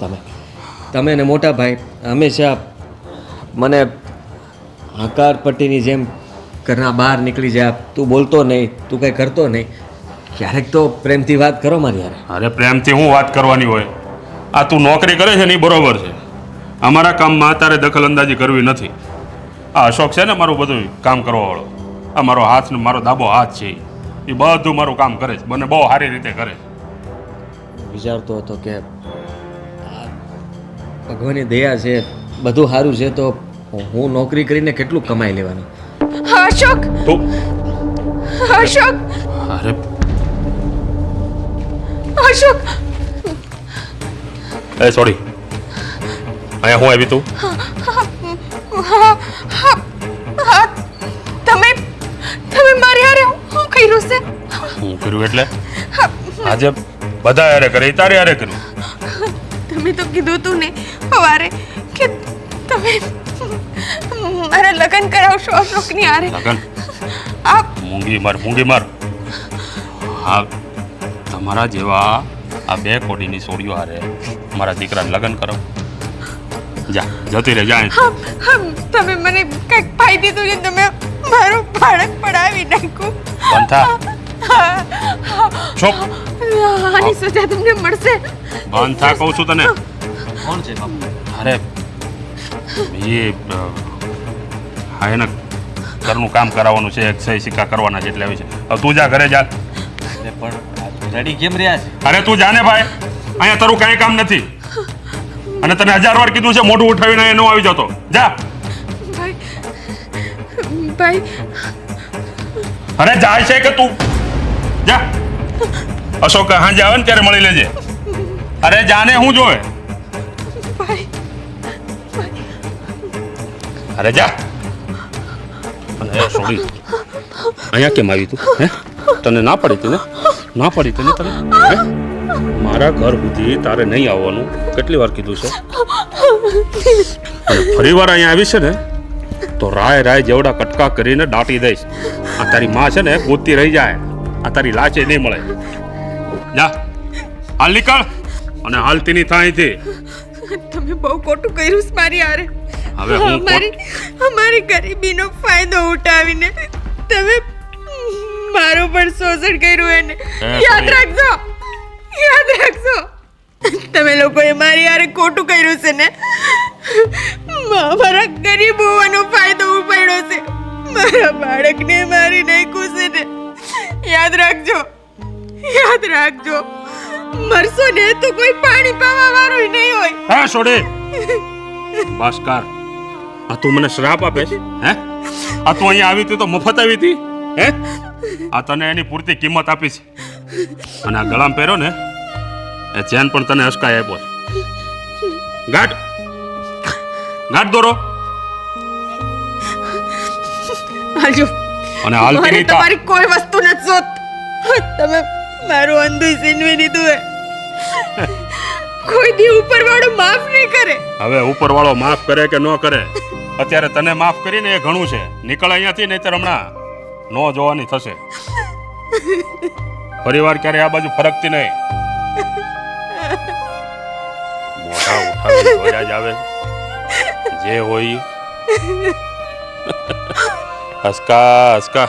તમે ને મોટા ભાઈ હંમેશા મને આકાર પટ્ટીની જેમ ઘરના બહાર નીકળી જાય. તું બોલતો નહીં, તું કંઈ કરતો નહીં. ક્યારેક તો પ્રેમથી વાત કરો મારી યાર. અરે પ્રેમથી હું વાત કરવાની હોય? આ તું નોકરી કરે છે ને એ બરોબર છે. અમારા કામમાં તારે દખલ અંદાજી કરવી નથી. આ અશોક છે ને મારું બધું કામ કરવાવાળો, આ મારો હાથ ને મારો ડાબો હાથ છે, એ બધું મારું કામ કરે છે, મને બહુ સારી રીતે કરે છે. વિચારતો હતો કે આ ભગવાનની દયા છે, બધું સારું છે, તો હું નોકરી કરીને કેટલું કમાઈ લેવાનું. અશોક, તું અશોક, અરે અશોક, એ સોરી, અહીંયા હું આવી તું? તમે તમે મારી હારે શું કર્યું છે? હું કર્યું એટલે આજે બધા યારે કરે, તારે યારે કર્યું. તમે તો કીધું તું ને સવારે કે તમે મારા લગ્ન કરાવશો અશોકની હારે. લગન આ મૂંગી માર. હા, તમારા જેવા આ 2 કોડીની સોડીઓ હારે મારા દીકરાને લગ્ન કરો. જા, જતી રહે, જા અહીંથી. તમે મને કંઈક પાઈ દીધું ને તમે મારું બાળક પડાવી નાખ્યું. બંધ થા. ચૂપ. આની સજા તમને મળશે. બંધ થા કહું છું તને. કોણ છે બાપુ? અરે એ હા, એને ઘરનું કામ કરાવવાનું છે, સહી સિક્કા કરવાના છે એટલે આવી છે. હવે તું જા, ઘરે જા. પણ રેડી કેમ રહ્યા છે? અરે તું જાને ભાઈ, અહીંયા તારું કાંઈ કામ નથી, અને તને 1000 વાર કીધું છે મોઢું ઉઠાવીને અહીંયા ન આવી જતો. જા. ભાઈ, અરે જાય છે કે તું જા. અશોક હાંજે આવે ને ત્યારે મળી લેજે. અરે જાને હું જોવે. ભાઈ, અરે જા. અને એ સોરી, અહીંયા કેમ આવી તું? હે, તને ના પડી હતી ને? ના પડી હતી ને તને? હે, મારા ઘર સુધી તારે નહીં આવવાનું કેટલી વાર કીધું છે? અને ફરી વાર અહીંયા આવી છે ને તો રાય જેવડા કટકા કરીને દાટી દઈશ. આ તારી માં છે ને ગોતી રહી જાય, આ તારી લાચે નહીં મળે. જા, હાલ નીકળ, અને હાલતી નહીં થાય અહીંથી. તમે બહુ ખોટું કર્યું છે મારી હારે. હવે હું અમારી ગરીબીનો ફાયદો ઉઠાવીને તમે મારું પણ શોષણ કર્યું એને. યાદ રાખજો, યાદ રાખજો. તમે લોકોએ મારી હારે ખોટું કર્યું છે ને. મારા ગરીબ હોવાનો ફાયદો ઉપાડ્યો છે, મારા બાળકને મારી નાખ્યું છે ને. યાદ રાખજો, યાદ રાખજો. મરશો ને તો કોઈ પાણી પાવા વાળું નહીં હોય. હા છોડે ભાસ્કર, આ તું મને શ્રાપ આપે છે? હે, આ તું અહીંયા આવી હતી તો મફત આવી હતી? હે, આ તને એની પૂરતી કિંમત આપી છે, અને આ ગળામાં પહેર્યો ને એ ચેન પણ તને હસકાઈ આપ્યો છે. ગાંઠ દોરો હાલજો. અને હાલતી મારે નહીં થા. તમારી કોઈ વસ્તુ નથી જોત. તમે મારું અંધું સીનવી દીધું હે. કોઈ દી ઉપરવાળો માફ નહીં કરે. હવે ઉપરવાળો માફ કરે કે ન કરે, અત્યારે તને માફ કરીને એ ઘણું છે. નીકળ અહીંયાથી, નહીંતર હમણાં નો જોવાની થશે. પરિવાર ક્યારે આ બાજુ ફરકતી નહીં. મોઢા ઉઠાવી જોયા જ આવે, જે હોય ઈ. હસકા.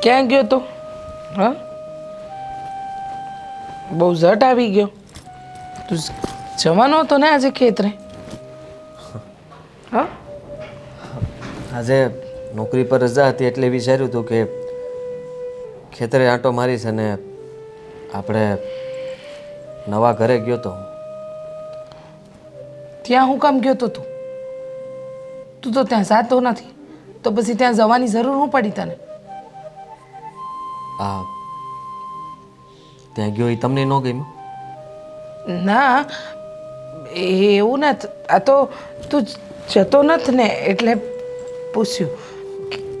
ક્યાં ગયો તો? હા, બહુ ઝટ આવી ગયો. તું જવાનો હતો ને આજે ખેતરે? હા, આજે નોકરી પર રજા હતી એટલે વિચાર્યું હતું કે ખેતરે આંટો મારીશ, અને આપણે નવા ઘરે ગયો તો. ત્યાં હું કામ ગયો તો તું? તું તો ત્યાં જાતો નથી, તો પછી ત્યાં જવાની જરૂર શું પડી તને? આ ત્યાં ગયો એ તમને ન ગમ્યું? ના, એવું નથી. આ તો તું જતો નથી ને એટલે પૂછ્યું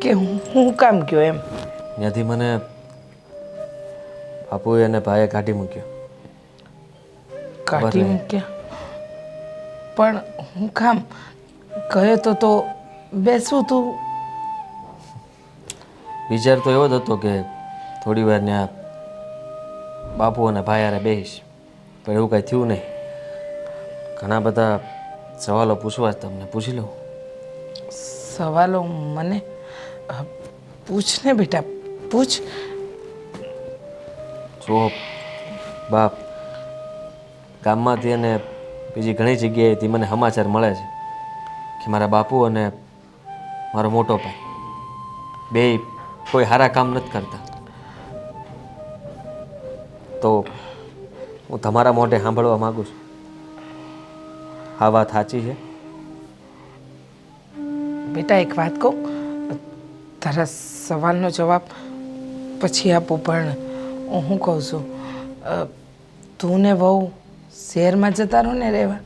કે હું કામ ગયો એમ. ત્યાંથી મને બાપુએ અને ભાઈએ કાઢી મૂક્યો. કાઢી મૂક્યા? પણ હું કામ ગયો તો બેસવું તું? વિચાર તો એવો જ હતો કે થોડી વાર ત્યાં બાપુ અને ભાઈ હારે બેસીશ, પણ એવું કાંઈ થયું નહીં. ઘણા બધા સવાલો પૂછવા જ તમને પૂછી લઉં. સવાલો મને પૂછ ને બેટા પૂછ. જો બાપ, ગામમાંથી અને બીજી ઘણી જગ્યાએથી મને સમાચાર મળે છે કે મારા બાપુ અને મારો મોટો ભાઈ બેય કોઈ સારા કામ નથી કરતા. તો હું તમારા મોઢે સાંભળવા માગું છું, આ વાત સાચી છે? બેટા એક વાત કહું, તારા સવાલનો જવાબ પછી આપું, પણ હું શું કહું છું, તું ને વહુ શહેરમાં જતા રહો ને રહેવા.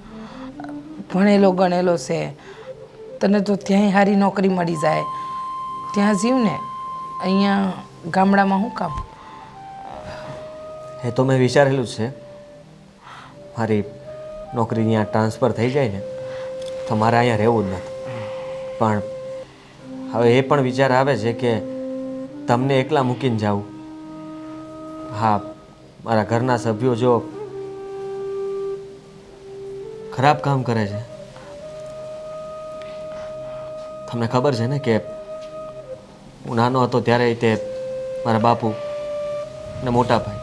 ભણેલો ગણેલો છે, તને તો ત્યાંય સારી નોકરી મળી જાય, ત્યાં જીવ ને. અહીંયા ગામડામાં શું કામ? એ તો મેં વિચારેલું જ છે. મારી નોકરી અહીંયા ટ્રાન્સફર થઈ જાય ને તો મારે અહીંયા રહેવું જ નથી. પણ હવે એ પણ વિચાર આવે છે કે તમને એકલા મૂકીને જાઉં. હા, મારા ઘરના સભ્યો જો ખરાબ કામ કરે છે. તમને ખબર છે ને કે હું નાનો હતો ત્યારે તે મારા બાપુ ને મોટા ભાઈ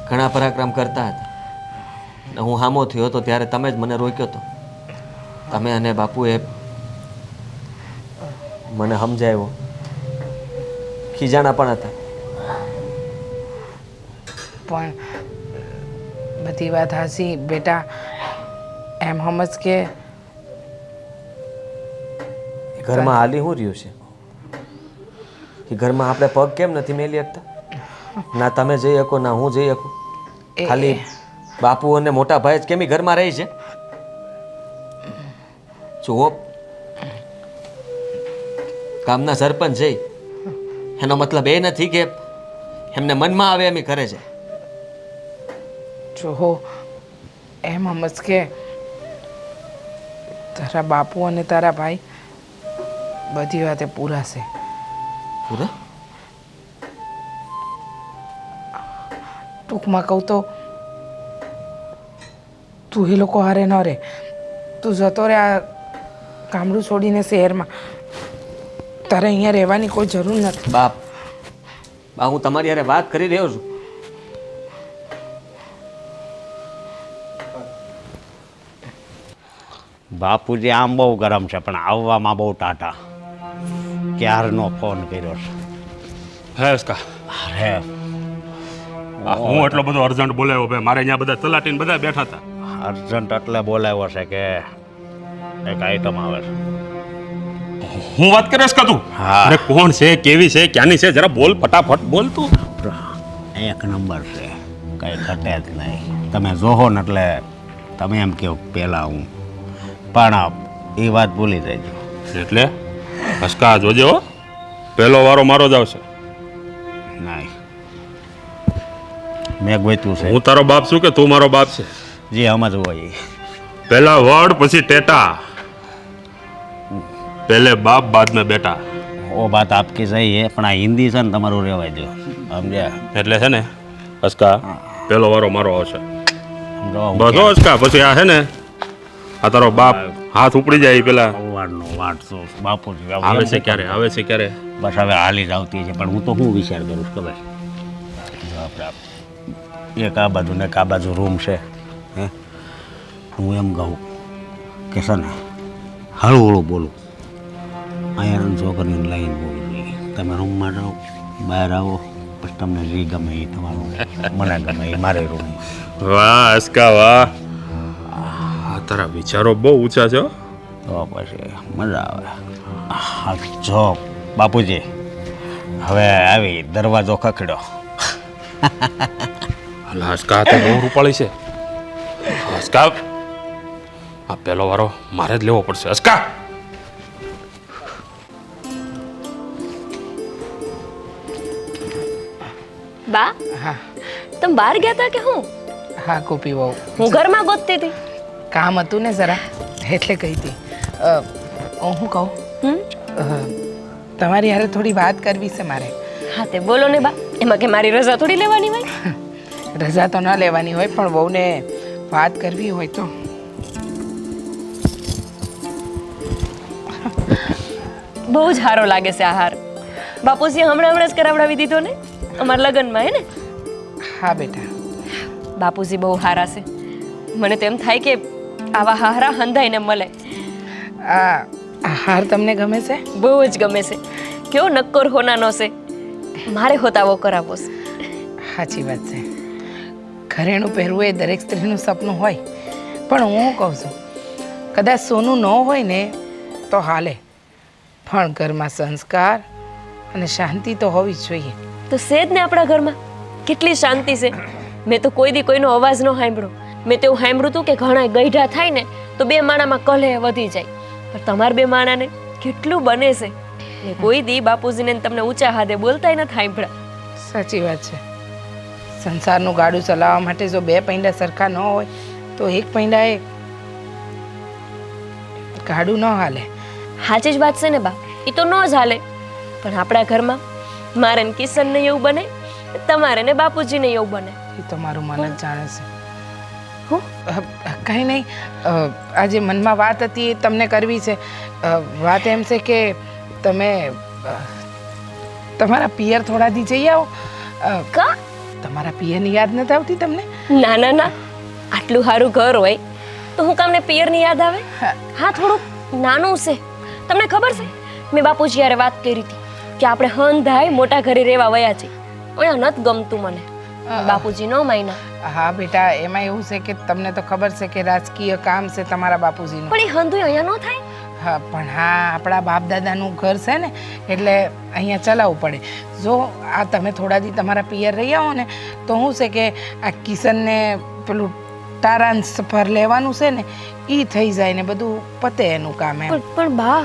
ઘણા પરાક્રમ કરતા હતા. ને હું હામો થયો હતો ત્યારે તમે જ મને રોક્યો હતો. તમે અને બાપુએ મને સમજાવ્યો, ખીજાણા પણ હતા. પણ બધી વાત હાસી બેટા. એમ સમજ કે એ ઘરમાં હાલી શું રહ્યું છે? એ ઘરમાં આપણે પગ કેમ નથી મેલી શકતા? ના તમે જઈ શકો ના હું જઈ શકું. ખાલી બાપુ અને મોટા ભાઈ જ કેમ ઈ ઘરમાં રહી છે? જુઓ, ગામના સરપંચ છે, એનો મતલબ એ નથી કે એમને મનમાં આવે એમ ઈ કરે છે. જો એમ સમજ કે તારા બાપુ અને તારા ભાઈ બધી વાતે પૂરા છે. પૂરા? ટૂંકમાં કહું તો તું એ લોકો હારે ન રહે. તું જતો રહે આ ગામડું છોડીને શહેરમાં. તારે અહીંયા રહેવાની કોઈ જરૂર નથી. બાપ, હું તમારી હારે વાત કરી રહ્યો છું. બાપુજી આમ બહુ ગરમ છે પણ આવવામાં બહુ ટાટા. ક્યારનો ફોન કર્યો છે. હે અસ્કા, અરે હું એટલો બધો અર્જન્ટ બોલાવ્યો ભાઈ. મારે અહીંયા બધા તલાટીને બધા બેઠા હતા. અર્જન્ટ એટલે બોલાવ્યો છે કે એક આઈટમ આવે છે. હું વાત કરે છે તું? હા. અરે કોણ છે, કેવી છે, ક્યાંની છે, જરા બોલ, ફટાફટ બોલ તું. એક નંબર છે, કંઈ ઘટે જ નહીં. તમે જોહો ને એટલે તમે એમ કહો પહેલાં હું, પણ એ વાત ભૂલી જજો. એટલે અસ્કા જોજે હો, પહેલો વારો મારો જ આવશે. નહીં, મેં ગોત્યું છે હું તારો બાપ છું કે તું મારો બાપ છે? જે સમજવું હોય એ. પહેલા વડ પછી ટેટા, પહેલે બાપ બાદ में બેટા. ઓ વાત આપકી સહી है પણ આ હિન્દી છે ને તમારું રહેવાય દો. સમજ્યા? એટલે છે ને અસ્કા, પહેલો વારો મારો આવશે. સમજો બસ હો અસ્કા, પછી આ છે ને આ તારો બાપ હાથ ઉપડી જાય પેલા સવારનો વાટસો બાપુજી આવે છે ક્યારે, આવે છે ક્યારે. બસ હવે હાલી જ આવતી છે. પણ હું તો શું વિચાર કરું છું ખબર? જો આપણે એક આ બાજુ ને એક આ બાજુ રૂમ છે, હે, હું એમ કહું કે છે ને હળવું હળવું બોલું. અહીંયા છોકરીને લઈને બોલું જોઈએ. તમે રૂમમાં જાઓ, બહાર આવો, પછી તમને જે ગમે એ તમારું, મને ગમે એ મારે રૂમ. વાહ અસ્કા વાહ, આ તારા વિચારો બહુ ઊંચા છે હો. તો પછી મજા આવે. હા જો બાપુજી, હવે આવી દરવાજો ખખડ્યો. અલા અસ્કા તો બહુ રૂપાળી છે. અસ્કા, આ પહેલો વારો મારે જ લેવો પડશે. અસ્કા, બા, હા તમે બહાર ગયા હતા કે હું? હા ગોપી બહુ હું ઘરમાં ગોતતી હતી. કામ હતું ને જરા, એટલે કહી હતી. હું કહું, હમ? તમારી હારે થોડી વાત કરવી છે મારે. હા તે બોલો ને બા, એમાં કે મારી રજા થોડી લેવાની હોય. રજા તો ન લેવાની હોય પણ બહુને વાત કરવી હોય તો બહુ જ સારો લાગે છે આ હાર બાપુજીએ હમણાં જ કરાવડાવી દીધો ને અમારા લગ્નમાં હે ને હા બેટા. બાપુજી બહુ સારા છે મને તો એમ થાય કે આવા હારા હંધાઈને મળે આ હાર તમને ગમે છે? બહુ જ ગમે છે કેવો નક્કોર હોનાનો છે મારે હોતાવો કરાવવો છે સાચી વાત છે. ઘરેણું પહેરવું એ દરેક સ્ત્રીનું સપનું હોય, પણ હું કહું છું કદાચ સોનું ન હોય ને તો હાલે, પણ ઘરમાં સંસ્કાર અને શાંતિ તો હોવી જ જોઈએ. તો છે જ ને આપણા ઘરમાં કેટલી શાંતિ છે. મેં તો કોઈ દી કોઈનો અવાજ ન સાંભળ્યો. મેં તો એવું સાંભળ્યું હતું કે ઘણા ગઈઢા થાય ને તો બે માણામાં કલહ વધી જાય, પણ તમારા બે માણાને કેટલું બને છે ને કોઈ દી બાપુજીને તમને ઊંચા હાથે બોલતાય નથી સાંભળ્યા. સાચી વાત છે. સંસારનું ગાડું ચલાવવા માટે જો બે પૈંડા સરખા ન હોય તો એક પૈંડાએ ગાડું ન હાલે. સાચી જ વાત છે ને બા, એ તો ન જ હાલે. પણ આપણા ઘરમાં મારે ને કિશનને એવું બને, તમારે ને બાપુજીને એવું બને. એ તો મારું મન જ જાણે છે. હું કંઈ નહીં, આજે મનમાં વાત હતી એ તમને કરવી છે. વાત એમ છે કે તમે તમારા પિયર થોડા દી જઈ આવો. કા તમારા પિયરની યાદ નથી આવતી તમને? ના ના ના, આટલું સારું ઘર હોય તો હું કામને પિયરની યાદ આવે? હા, થોડુંક નાનું છે. તમને ખબર છે મેં બાપુજી યારે વાત કરી હતી કે આપણે હંધાય મોટા ઘરે રહેવા વયા છે. અહીંયા નથી ગમતું મને. બાપુજી નો માયના. હા બેટા, એમાં એવું છે કે તમને તો ખબર છે કે રાજકીય કામ છે તમારા બાપુજીનું. પણ એ હંધુય અહીંયા ન થાય. હા, પણ હા આપણા બાપ દાદાનું ઘર છે ને એટલે અહીંયા ચલાવવું પડે. જો આ તમે થોડા દી તમારા પિયર રહી આવો ને તો શું છે કે આ કિશનને પેલું ટારાન્સ પર લેવાનું છે ને એ થઈ જાય ને બધું પતે એનું કામ એમ. પણ બા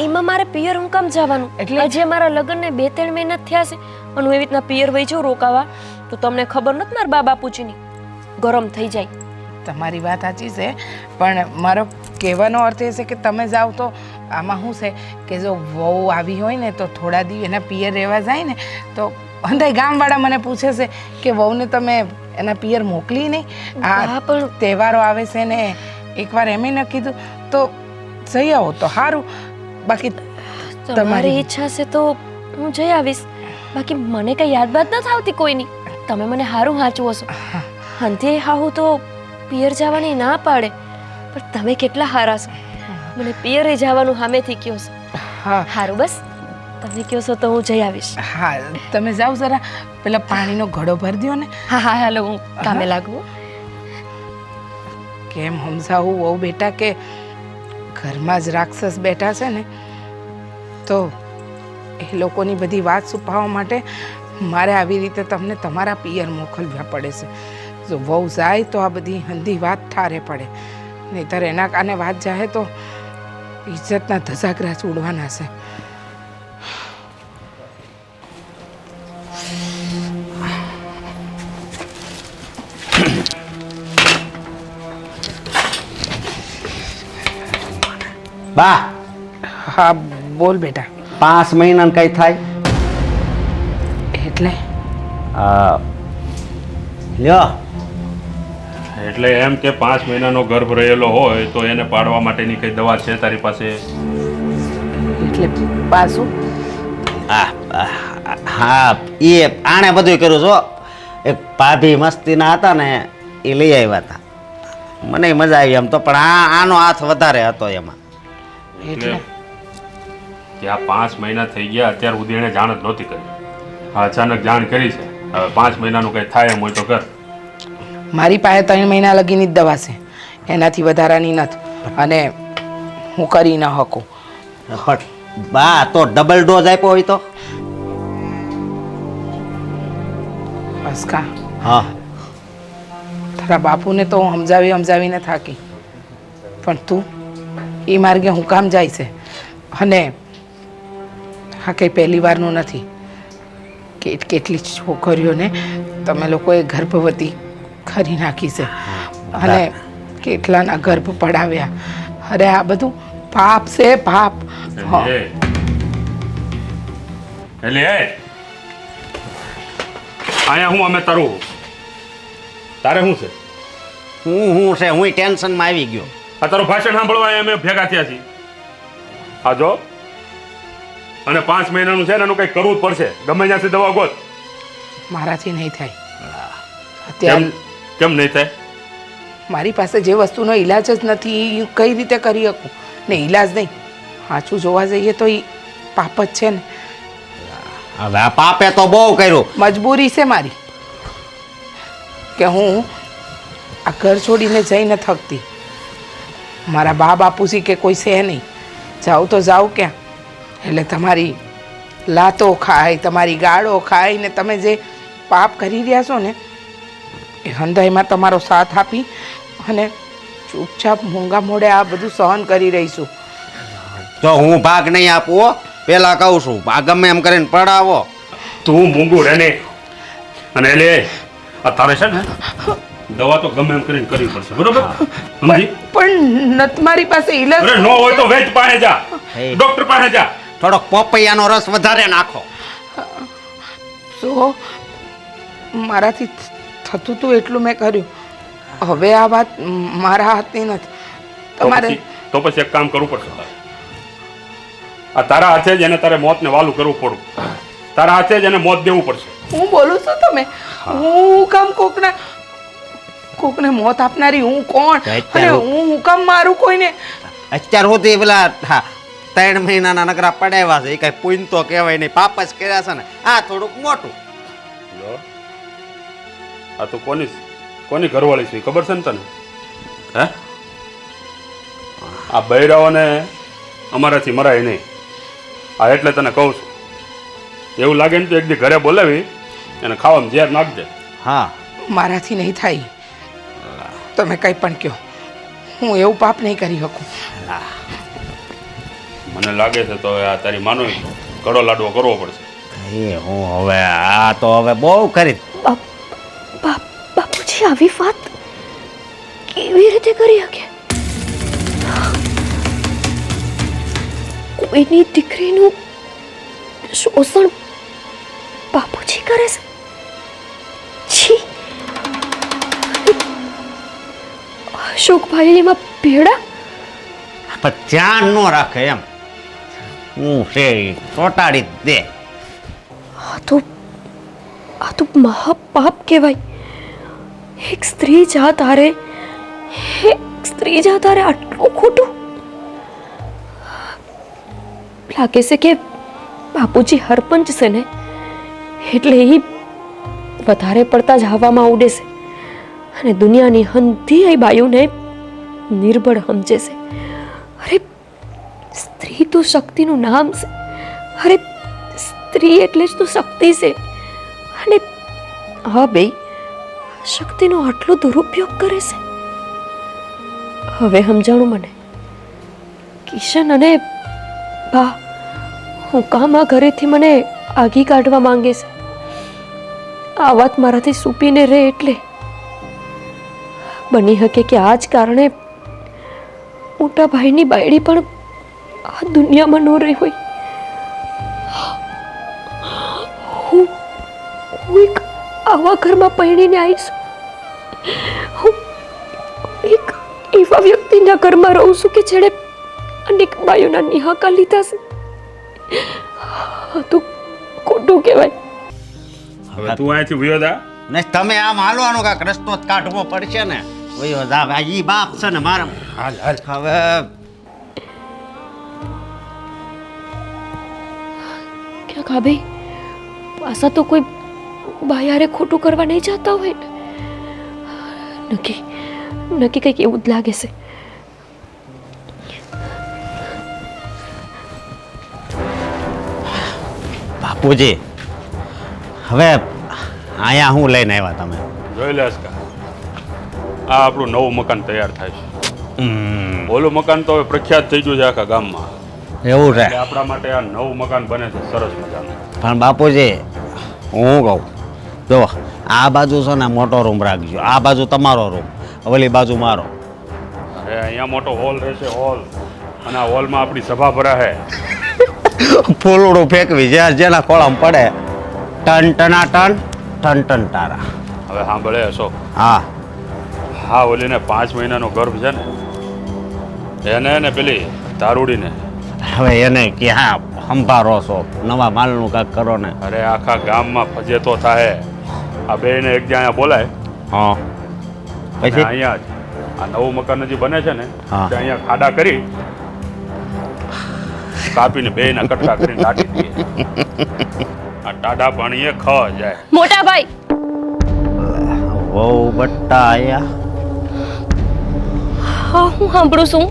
એમાં મારે પિયર હું કામ જવાનું? એટલે? હજી મારા લગ્નને 2-3 મહિના થયા છે અને હું એવી રીતના પિયર વહી જાઉં રોકાવા તો તમને ખબર નથી મારા બા બાપુજીની ગરમ થઈ જાય. તમારી વાત સાચી છે, પણ મારો કહેવાનો અર્થ એ છે કે તમે જાઓ તો આમાં શું છે કે જો વહુ આવી હોય ને તો થોડા દિવસ એના પિયર રહેવા જાય ને તો અંધાય ગામવાળા મને પૂછે છે કે વહુને તમે એના પિયર મોકલી નહીં. આ પણ તહેવારો આવે છે ને એકવાર એમ ન કીધું તો જઈ આવો તો સારું. બાકી તમારી ઈચ્છા છે તો હું જઈ આવીશ. બાકી મને કઈ યાદ બાદ નથી આવતી કોઈની. તમે મને સારું સાચવો છો. અંતે હાહુ તો પિયર જવાની ના પાડે, પણ તમે કેટલા સારા છો. મને પિયરે જવાનું સામેથી કહો છો. હા સારું, બસ તમે કહો છો તો હું જઈ આવીશ. હા, તમે જાઓ જરા પેલા પાણીનો ઘડો ભરી દો ને. હા હા, હાલો હું કામે લાગુ. કેમ સમજાવું વહુ બેટા કે ઘરમાં જ રાક્ષસ બેઠા છે ને તો એ લોકોની બધી વાત છુપાવવા માટે મારે આવી રીતે તમને તમારા પિયર મોકલવા પડે છે. જો વહુ જાય તો આ બધી હંધી વાત ઠારે પડે, નહીંતર એના કાને વાત જાય તો ઇજ્જતના ધજાગરા ઉડવાના છે. બા હા બોલ બેટા. 5 મહિનાનું કઈ થાય? એટલે લ્યો એટલે એમ કે 5 મહિનાનો ગર્ભ રહેલો હોય તો એને પાડવા માટેની કઈ દવા છે તારી પાસે? એટલે પાછું હા એ આણે બધું કર્યું છો. એક ભાભી મસ્તીના હતા ને એ લઈ આવ્યા હતા. મને મજા આવી એમ તો, પણ આનો હાથ વધારે હતો એમાં. એટલે કે આ 5 મહિના થઈ ગયા અત્યાર સુધી એને જાણ જ નહોતી કરી. હા, અચાનક જાણ કરી છે. હવે 5 મહિનાનું કંઈ થાય એમ હોય તો કર. મારી પાસે 3 મહિના લગીની જ દવા છે, એનાથી વધારાની નથી, અને હું કરી ન શકું. પણ બા તો ડબલ ડોઝ આપ્યો હોય તો? અસ્કા, હા, તારા બાપુને તો હું સમજાવીને થાકી, પણ તું એ માર્ગે હું કામ જાય છે? અને હા કંઈ પહેલી વારનું નથી. કેટલી છોકરીઓને તમે લોકોએ ગર્ભવતી કરી નાખી છે અને કેટલાના ગર્ભ પડાવ્યા. અરે આ બધું પાપ છે, પાપ. એટલે અહીંયા હું અમે તરું તારે શું છે? હું છે હું ટેન્શનમાં આવી ગયો. આ તારું ભાષણ સાંભળવા અમે ભેગા થયા છીએ. હા જો અને 5 મહિનાનું છે ને એનું કંઈક કરવું જ પડશે. ગમે ત્યાંથી દવા ગોત. મારાથી નહીં થાય કેમ અત્યારે કેમ નહીં થાય? મારી પાસે જે વસ્તુનો ઈલાજ જ નથી એ કઈ રીતે કરી શકું ને ઈલાજ નહીં સાચું જોવા જઈએ તો એ પાપ જ છે ને હવે આ પાપે તો બહુ કર્યું. મજબૂરી છે મારી કે હું આ ઘર છોડીને જઈ ન થકતી મારા બા બાપુજી કે કોઈ છે નહીં જાઉં તો જાઉં ક્યાં એટલે તમારી લાતો ખાય તમારી ગાળો ખાય ને તમે જે પાપ કરી રહ્યા છો ને એ હંધાઈમાં તમારો સાથ આપી અને ચૂપચાપ મૂંગા મોઢે આ બધું સહન કરી રહીશું જો હું ભાગ નહીં આપું હો. પેલા કહું છું આ ગમે એમ કરીને પડાવો. તું મૂંગું રહે ને અને એટલે આ તારે છે ને દવા તો ગમે એમ કરીને કરવી પડશે, બરોબર? સમજી? પણ નત મારી પાસે ઈલાજ અરે નો હોય તો વૈદ પાસે જા, હે. ડોક્ટર પાસે જા. થોડોક પપૈયાનો રસ વધારે નાખો. તો મારાથી થતું હતું એટલું મેં કર્યું હવે આ વાત મારા હાથની નથી તમારે તો પછી એક કામ કરવું પડશે તારે. આ તારા હાથે જ એને તારે મોતને વાલું કરવું પડું. તારા હાથે જ એને મોત દેવું પડશે. હું બોલું છું તમે હું કામ કોકને મોત આપનારી હું કોણ અને હું કામ મારું કોઈને અત્યાર સુધી પેલા 3 મહિનાના નકરા પડાવ્યા છે એ કઈ પુણ્ય તો કહેવાય નહીં, પાપ જ કર્યા છે ને. આ થોડુંક મોટું. લો, આ તો કોની ઘરવાળી છે ખબર છે ને તને? હે? આ બૈરાઓને અમારાથી મરાય નહીં. આ એટલે તને કહું છું, એવું લાગે ને તો એક દી ઘરે બોલાવી અને ખાવામાં ઝેર નાખજે. હા, મારાથી નહીં થાય તમે કંઈ પણ કહો હું એવું પાપ નહીં કરી શકું મને લાગે છે તો આ તારી માનો ઘડો લાડવો કરવો પડશે. એ હું હવે આ તો હવે બહુ કરી. બાપુજી આવી વાત કેવી રીતે કરી શકે? કોઈની દીકરીનું શોષણ બાપુજી કરે છે? છી! અશોકભાઈ એમાં ભેડા? પણ ધ્યાન ન રાખે એમ. હું છે ઈ ચોટાડી જ દે. આ તો મહાપાપ કહેવાય. એક સ્ત્રી જાત હારે આટલું ખોટું. લાગે છે કે બાપુજી હરપંચ છે ને એટલે એ વધારે પડતા જ હવામાં ઉડે છે અને દુનિયાની હંધી એ બાયુને નિર્બળ સમજે છે. અરે સ્ત્રી તો શક્તિનું નામ છે. અરે સ્ત્રી એટલે જ તો શક્તિ છે અને હા બે શક્તિનો આટલો દુરુપયોગ કરે છે. હવે સમજાણું મને. કિશન અને બા હું કામ આ ઘરેથી મને આગી કાઢવા માંગે છે. આ વાત મારાથી સૂપીને રહે એટલે બની શકે કે આ જ કારણે મોટા ભાઈની બાયડી પણ આ દુનિયામાં ન રહી હોય. હું એક આવા ઘરમાં પરણીને આવીશ. હું એક એવા વ્યક્તિના ઘરમાં રહું છું કે જેણે અનેક બાયોના નિહાકા લીધા છે. આ તો ખોટું કહેવાય. હવે તું અહીંથી વયો જા. ને તમે આમ હાલવાનો કાંક રસ્તો જ કાઢવો પડશે ને. વયો જાવ. આ ઈ બાપ છે ને મારા. હાલ હાલ. હવે ક્યાંક આ ભાઈ પાછા તો કોઈ બાયારે ખોટું કરવા નહીં જતા હોય ને. નક્કી કંઈક એવું જ લાગે છે. બાપુજી હવે અહીંયા હું લઈને આવ્યા તમે? જોઈ લે અસ્કા, આ આપણું નવું મકાન તૈયાર થાય છે. ઓલું મકાન તો હવે પ્રખ્યાત થઈ ગયું છે આખા ગામમાં. એવું છે. એટલે આપણા માટે આ નવું મકાન બને છે સરસ મજાનું. પણ બાપુજી હું કહું જો આ બાજુ છે ને મોટો રૂમ રાખજો, આ બાજુ તમારો રૂમ, ઓલી બાજુ મારો. અરે અહીંયા મોટો હોલ રહેશે, હોલ. અને આ હોલમાં આપણી સભા ભરાશે. ફૂલડું ફેંકવી જેના ખોળામાં પડે ટન ટના ટન ટન ટન તારા. હવે સાંભળે અશોક, હા હા ઓલીને 5 મહિનાનો ગર્ભ છે ને એને પેલી દારૂડીને હવે એને ક્યાં સંભારો છો નવા માલનું કાંઈક કરો ને. અરે આખા ગામમાં ફજેતો થાય. આ બેને એક જ્યાં અહીંયા બોલાય હા અને પછી અહીંયા જ આ નવું મકાન હજી બને છે ને હા. ત્યાં અહીંયા ખાડા કરી કાપીને બેયના કટકા કરીને દાટી દઈએ. આ ટાઢા પાણીએ ખ જાય. મોટા ભાઈ, વહુ બટ્ટા આયા હા હું સાંભળું છું.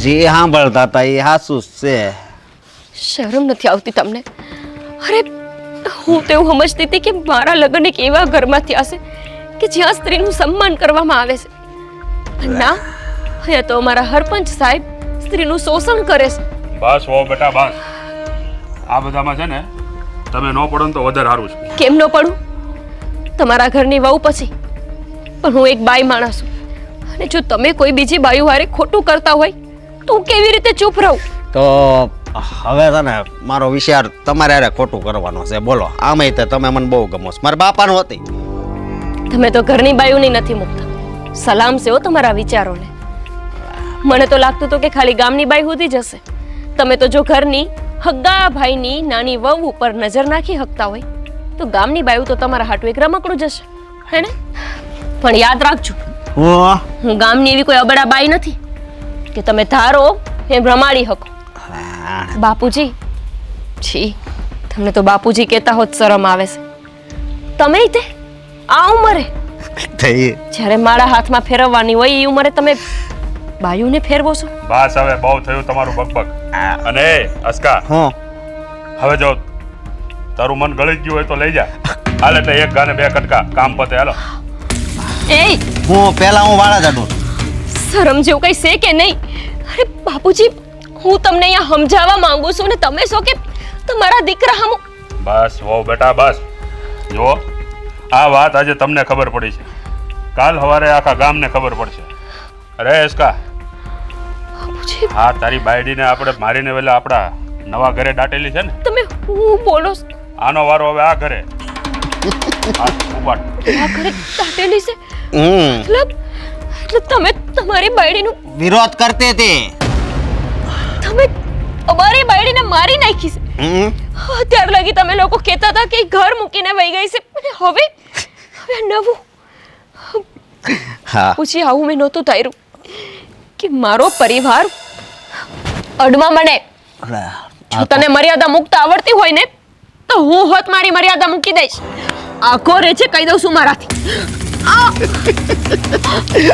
જે સાંભળતા હતા એ હાસું જ છે. શરમ નથી આવતી તમને? અરે હું તો એવું સમજતી હતી કે મારા લગ્ન એક એવા ઘરમાં થયા છે કે જ્યાં સ્ત્રીનું સન્માન કરવામાં આવે છે. પણ ના, અહીંયા તો અમારા હરપંચ સાહેબ સ્ત્રીનું શોષણ કરે છે. બસ હો બેટા બસ. આ બધામાં છે ને તમે ન પડો ને તો વધારે સારું છે. કેમ ન પડું? તમારા ઘરની વહુ પછી પણ હું એક બાઈ માણસ છું, અને જો તમે કોઈ બીજી બાયું હારે ખોટું કરતા હોય તો હું કેવી રીતે ચૂપ રહું? તો હવે છે ને મારો વિચાર તમારે હારે ખોટું કરવાનો છે. બોલો આમાંય તે તમે મને બહુ ગમો છો. મારા બાપાનું હતી. તમે તો ઘરની બાયુની નથી મૂકતા. સલામ છે હો તમારા વિચારોને. મને તો લાગતું હતું કે ખાલી ગામની બાઈ સુધી જશે. તમે તો જો ઘરની હગ્ગા ભાઈની નાની વહુ ઉપર નજર નાખી શકતા હોય તો ગામની બાયું તો તમારા હાટું એક રમકડું જશે, હે ને? પણ યાદ રાખજો, હું ગામની એવી કોઈ અબડા બાઈ નથી કે તમે ધારો એમ રમાડી શકો. બાપુજી, છી, તમને તો બાપુજી કહેતા હોત શરમ આવે છે. તમે તે આ ઉંમરે જ્યારે મારા હાથમાં ફેરવવાની હોય એ ઉંમરે તમે બાયુને ફેરવો છો? બસ હવે બહુ થયું તમારું બકબક. અને અસ્કા હું હવે જો તારું મન ગળી ગયું હોય તો લઈ જા. હાલ એટલે એક ગાને બે કટકા કામ પતે. હાલો. એ પેલા હું વાળા જાડું. શરમ જેવું કઈ છે કે નહીં? અરે બાપુજી, હું તમને અહીંયા સમજાવવા માંગુ છું ને તમે છો કે તમારા દીકરા હમ. બસ હો બેટા બસ. જો આ વાત આજે તમને ખબર પડી છે, કાલ સવારે આખા ગામને ખબર પડશે. અરે એસકા, બાપુજી હા તારી બાયડીને આપણે મારીને વેલા આપણા નવા ઘરે દાટેલી છે ને, તમે હું બોલો છો? આનો વારો હવે આ ઘરે. આ ઉપાડ. આ ઘરે દાટેલી છે? હમ એટલે તમે તમારી બાયડીનું વિરોધ કરતી હતી. તમે અમારી બાયડીને મારી નાખી છે. અત્યાર લગી તમે લોકો કહેતા હતા કે ઘર મૂકીને વહી ગઈ છે, અને હવે હવે નવું હા પૂછી આવું મેં નહોતું ધાર્યું કે મારો પરિવાર અડવા મને. જો તને મર્યાદા મૂકતા આવડતી હોય ને તો હું હોત મારી મર્યાદા મૂકી દઈશ. આખો રે છે કહી દઉં છું મારાથી.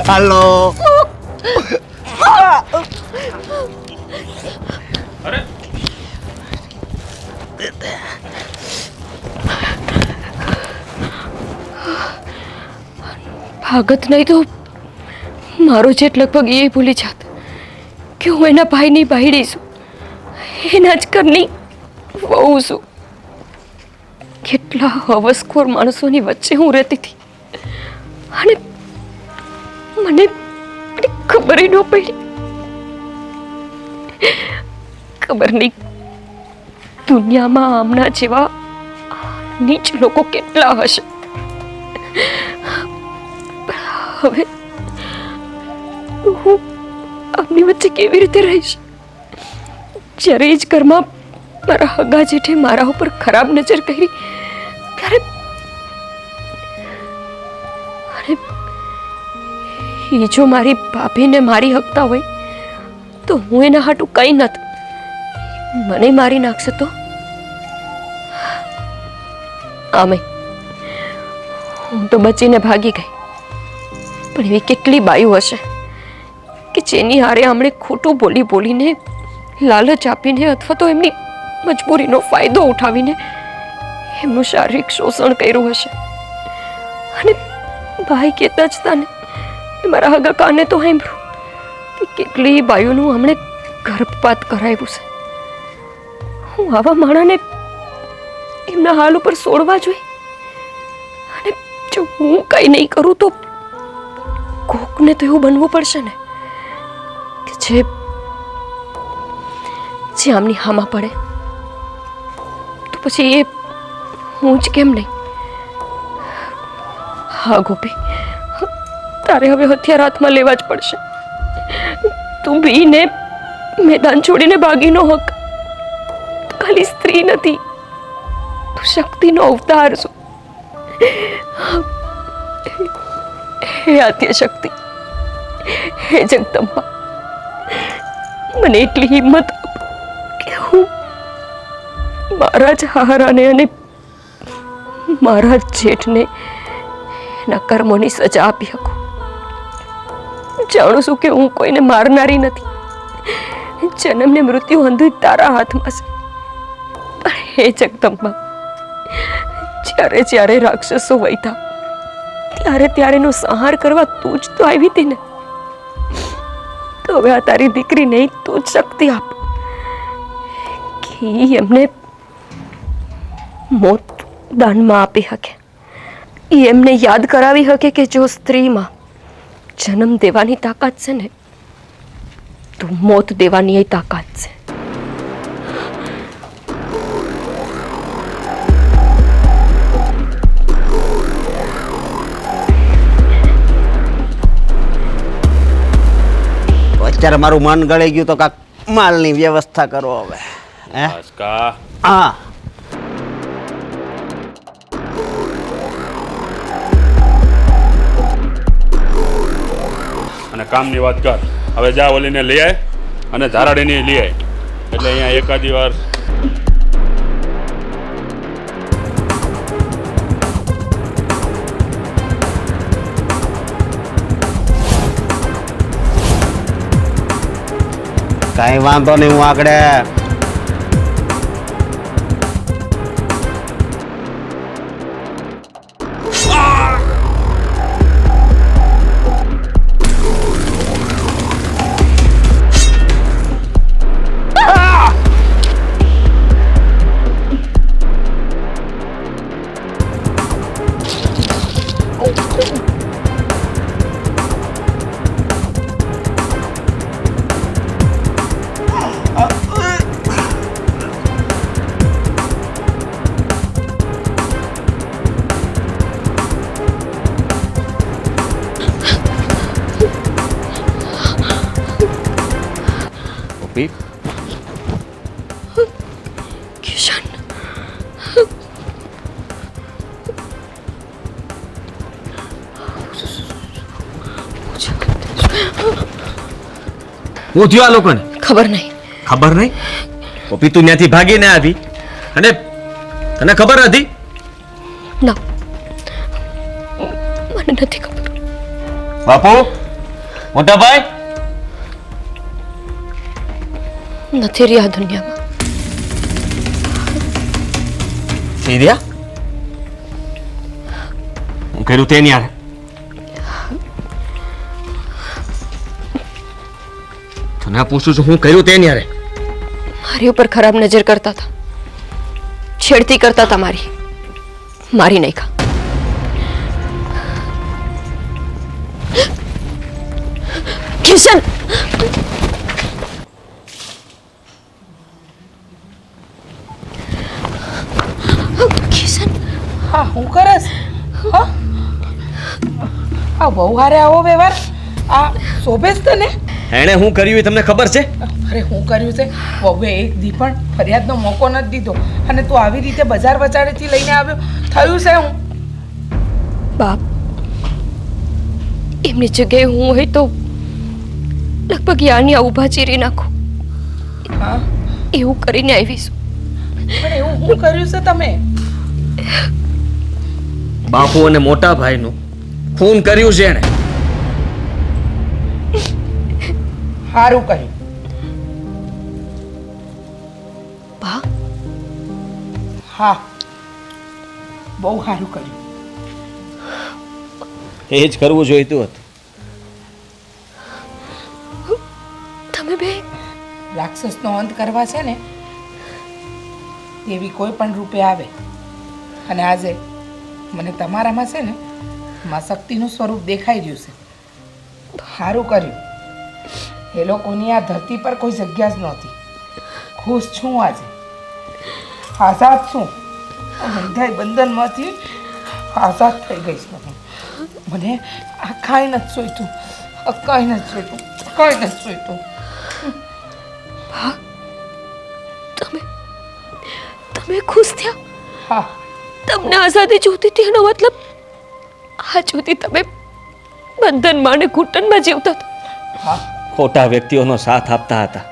હાલો. અરે ભાગત નહીં તો મારો જેટ લગભગ એ ભૂલી જાત કે હું એના ભાઈની બાયડી છું, એના જ ઘરની વહુ છું. કેટલા હવસખોર માણસોની વચ્ચે હું રહેતી હતી અને મને ખબર ન પડી. ખબર નહીં દુનિયામાં આમના જેવા નીચ લોકો કેટલા હશે. હવે હું આમની વચ્ચે કેવી રીતે રહીશ જ્યારે એ જ ઘરમાં મારા હગા જેઠે મારા ઉપર ખરાબ નજર કરી ત્યારે અરે એ જો મારી ભાભીને મારી હકતા હોય તો હું એના હાટું કંઈ નથી. મને મારી નાખશે તો આમે હું તો બચીને ભાગી ગઈ. પણ એવી કેટલી બાયું હશે કે જેની હારે આમણે ખોટું બોલી બોલીને લાલચ આપીને અથવા તો એમની મજબૂરીનો ફાયદો ઉઠાવીને એમનું શારીરિક શોષણ કર્યું હશે. અને ભાઈ કહેતા જ હતા ને મારા હગા કાને તો સાંભળ્યું કે કેટલી બાયુનું હમણે ગર્ભપાત કરાવ્યું છે. હું આવા માણાને એમના હાલ ઉપર છોડવા જોઈએ? અને જો હું કંઈ નહીં કરું તો કોકને તો એવું બનવું પડશે ને કે જે આમની હામાં પડે. તો પછી એ હું જ કેમ નહીં? હા ગોપી, તારે હવે હથિયાર હાથમાં લેવા જ પડશે. તું બીને મેદાન છોડીને ભાગીનો હક ખાલી સ્ત્રી નથી, તું શક્તિનો અવતાર છો. હે આદ્ય શક્તિ, હે જગદંબા, મને એટલી હિંમત આપ કે હું મારા જ હારાને અને મારા જ જેઠને એના કર્મોની સજા આપી શકું. જાણું છું કે હું કોઈને મારનારી નથી. જન્મ ને મૃત્યુ અંધું તારા હાથમાં છે. પણ હે જગદંબા, જ્યારે જ્યારે રાક્ષસો વૈતા ત્યારે ત્યારે એનો સંહાર કરવા તું જ તો આવી હતી ને. તો હવે આ તારી દીકરી નહીં, તું જ શક્તિ આપ કે ઈ એમને મોત દાનમાં આપી શકે. ઈ એમને યાદ કરાવી શકે કે જો સ્ત્રીમાં જન્મ દેવાની તાકાત છે ને, તો મોત દેવાની એ તાકાત છે. અત્યારે મારું મન ગળી ગયું તો કાંક માલની વ્યવસ્થા કરો હવે. હે આસ્કા, હા અને કામની વાત કર. હવે જા ઓલીને લઈ આય અને ધારાડીને લઈ આય. એટલે અહીંયા એકાદી વાર કાંઈ વાંધો નહીં, હું આગળ કિશન, હું થયું આ લોકોને ખબર નહીં. ખબર નહીં? પપ્પી તું ત્યાંથી ભાગીને આવી અને તને ખબર હતી? ના, મને નથી ખબર. બાપુ, મોટા ભાઈ, નથી રહી આ દુનિયામાં. સીરિયા હું કર્યું તે યાર. તને પૂછું છું, હું કર્યું તે યારે? મારી ઉપર ખરાબ નજર કરતા હતા, છેડતી કરતા હતા મારી. મારી નહીં ખા. કિશન, કિશન, હા હું કરસ? હા આ બહુ હારે આવો વ્યવહાર આ શોભે જ તને? એણે હું કર્યું એ તમને ખબર છે? અરે હું કર્યું છે? વહુએ એક દી પણ ફરિયાદનો મોકો નથી દીધો અને તું આવી રીતે બજાર વચાડેથી લઈને આવ્યો. થયું છે હું? બાપ, એમની જગ્યાએ હું હોય તો લગભગ યાનિયા ઊભા ચીરી નાખું. હા એવું કરીને આવીશું. પણ એવું હું કર્યું છે તમે? બાપુ અને મોટા ભાઈનું ખૂન કર્યું છે એણે. સારું કર્યું. બા, હા બહુ સારું કર્યું. એ જ કરવું જોઈતું હતું. તમે બે રાક્ષસનો અંત કરવા છે ને, એવી કોઈ પણ રૂપે આવે અને આજે મને તમારામાં છે ને માં શક્તિનું સ્વરૂપ દેખાઈ રહ્યું છે. સારું કર્યું. એ લોકોની આ ધરતી પર કોઈ જગ્યા જ નહોતી. ખુશ છું આજે, આઝાદ છું. બંધાઈ બંધનમાંથી આઝાદ થઈ ગઈ છું. મને આ કાંઈ નથી જોઈતું, કાંઈ નથી જોઈતું, કાંઈ નથી જોઈતું. તમે તમે ખુશ થયા? હા તમને આઝાદી જોતી હતી એનો મતલબ આ જોતી તમે બંધનમાં અને ઘૂંટણમાં જીવતા હતા. હા ખોટા વ્યક્તિઓનો સાથ આપતા હતા.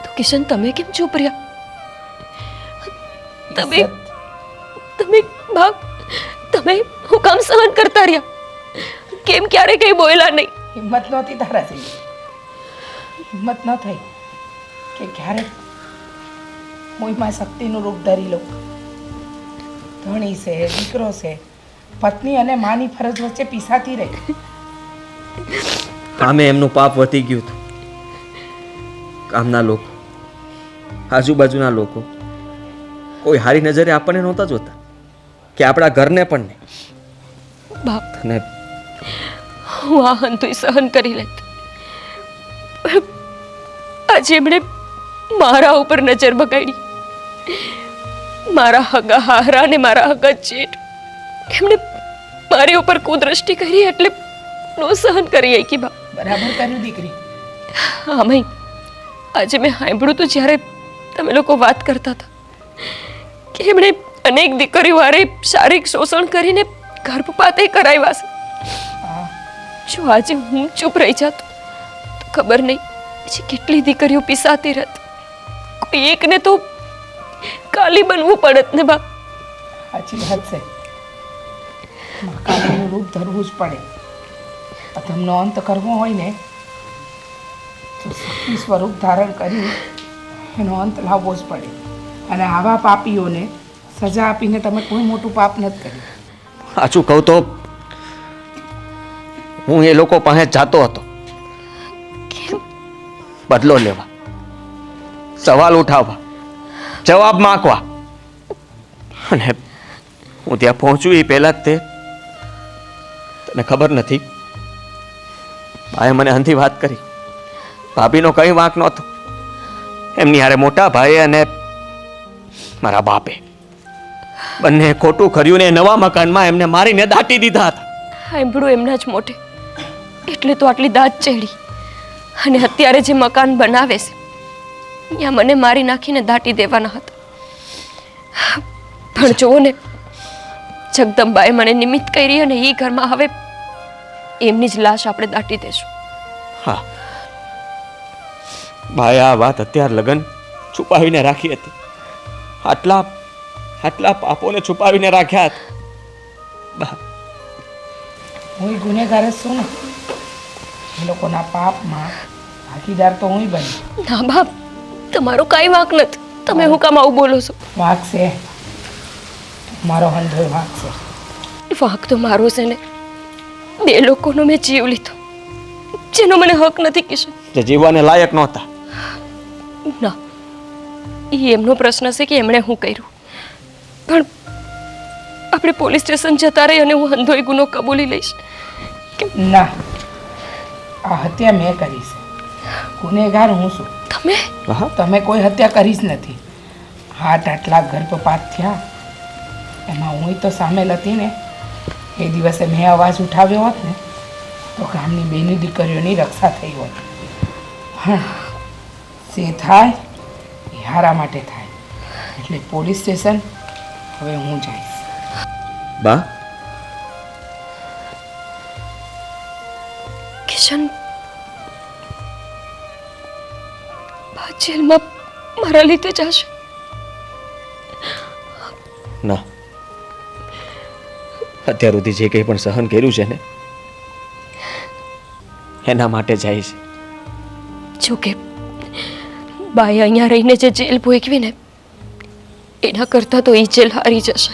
તો કિશન તમે કેમ ચૂપ રહ્યા? તમે ઇજ્જત. તમે બા તમે હું કામ સહન કરતા રહ્યા? કેમ ક્યારે કઈ બોલ્યા નહીં? હિંમત નહોતી તારાથી. હિંમત ન થઈ કે ક્યારેક મોઈમાં શક્તિનું રૂપ ધરી લો. ધણી છે, દીકરો છે, પત્ની અને માની ફરજ વચ્ચે પીસાતી રહી. આમે એમનું પાપ વધી ગયું હતું. ગામના લોકો, આજુબાજુના લોકો કોઈ હારી નજરે આપણને નહોતા જોતા, કે આપણા ઘરને પણ નહીં. બાપ અને હું આ હંતુય સહન કરી લેત, પણ આજે એમણે મારા ઉપર નજર બગાડી. મારા હગા હારા અને મારા હગા જેઠ એમણે મારી ઉપર કુદ્રષ્ટિ કરી એટલે નો સહન કરી શકી બા. બરાબર કર્યું દીકરી. આમય આજે મેં સાંભળ્યું તો જ્યારે તમે લોકો વાત કરતા હતા કે એમણે અનેક દીકરીઓ હારે શારીરિક શોષણ કરીને ગર્ભપાત કરાવ્યા છે. હા જો આજે હું ચૂપ રહી જાત તો ખબર નહીં પછી કેટલી દીકરીઓ પીસાતી રહેત. કોઈ એકને તો કાલી બનવું પડત ને બા. સાચી વાત છે. કાલીનું રૂપ ધરવું જ પડે. અધમનો અંત કરવો હોય ને તો શક્તિ સ્વરૂપ ધારણ કરી એનો અંત લાવવો જ પડે. અને આવા પાપીઓને સજા આપીને તમે કોઈ મોટું પાપ નથી કર્યું. સાચું કહું તો હું એ લોકો પાસે જાતો હતો બદલો લેવા, સવાલ ઉઠાવવા, જવાબ માંગવા. અને હું ત્યાં પહોંચ્યું એ પહેલાં જ તને ખબર નથી, ભાઈએ મને હંધી વાત કરી. ભાભીનો કંઈ વાંક નહોતો. એમની હારે મોટા ભાઈ અને મારા બાપે બંને ખોટું કર્યું ને નવા મકાનમાં એમને મારીને દાટી દીધા હતા. સાંભળ્યું એમના જ મોઢે એટલે તો આટલી દાદ ચડી. અને અત્યારે જે મકાન બનાવે છે ત્યાં મને મારી નાખીને દાટી દેવાના હતા. પણ જુઓ ને, જગદંબાએ મને નિમિત્ત કરી અને એ ઘરમાં હવે એમની જ લાશ આપણે દાટી દેશું. હા, ભાઈ આ વાત અત્યાર લગન છુપાવીને રાખી હતી. આટલા પાપોને છુપાવીને રાખ્યા હતા. બા, હું ગુનેગાર જ છું ને. એ લોકોના પાપમાં ભાગીદાર તો હું બની. ના બાપ, તમારો કાંઈ વાંક નથી. તમે હું કામ આવું બોલો છો? વાંક છે મારો, હંધોય વાંક છે. વાંક તો મારો છે ને. બે લોકોનો મેં જીવ લીધો જેનો મને હક નથી કિશન. જે જીવવાને લાયક નહોતા. ના, એ એમનો પ્રશ્ન છે કે એમણે શું કર્યું. પણ આપણે પોલીસ સ્ટેશન જતા રહી અને હું અંધોય ગુનો કબૂલી લઈશ. ના, આ હત્યા મેં કરી છે. ગુનેગાર હું છું. તમે હા, તમે કોઈ હત્યા કરી જ નથી. આટલા ગર્ભપાત થયા એમાં હું તો સામેલ હતી ને. એ દિવસે મેં અવાજ ઉઠાવ્યો હોત ને તો ગામની બેની દીકરીઓની રક્ષા થઈ હોત. પણ જે થાય એ હારા માટે થાય. એટલે પોલીસ સ્ટેશન હવે હું જઈશ. બા, કિશન બા જેલમાં મારા લીધે જશે. ના, અત્યાર સુધી જે કંઈ પણ સહન કર્યું છે ને એના માટે જાય છે. જોકે બાએ અહીંયા રહીને જે જેલ ભોગવી ને એના કરતાં તો એ જેલ હારી જશે.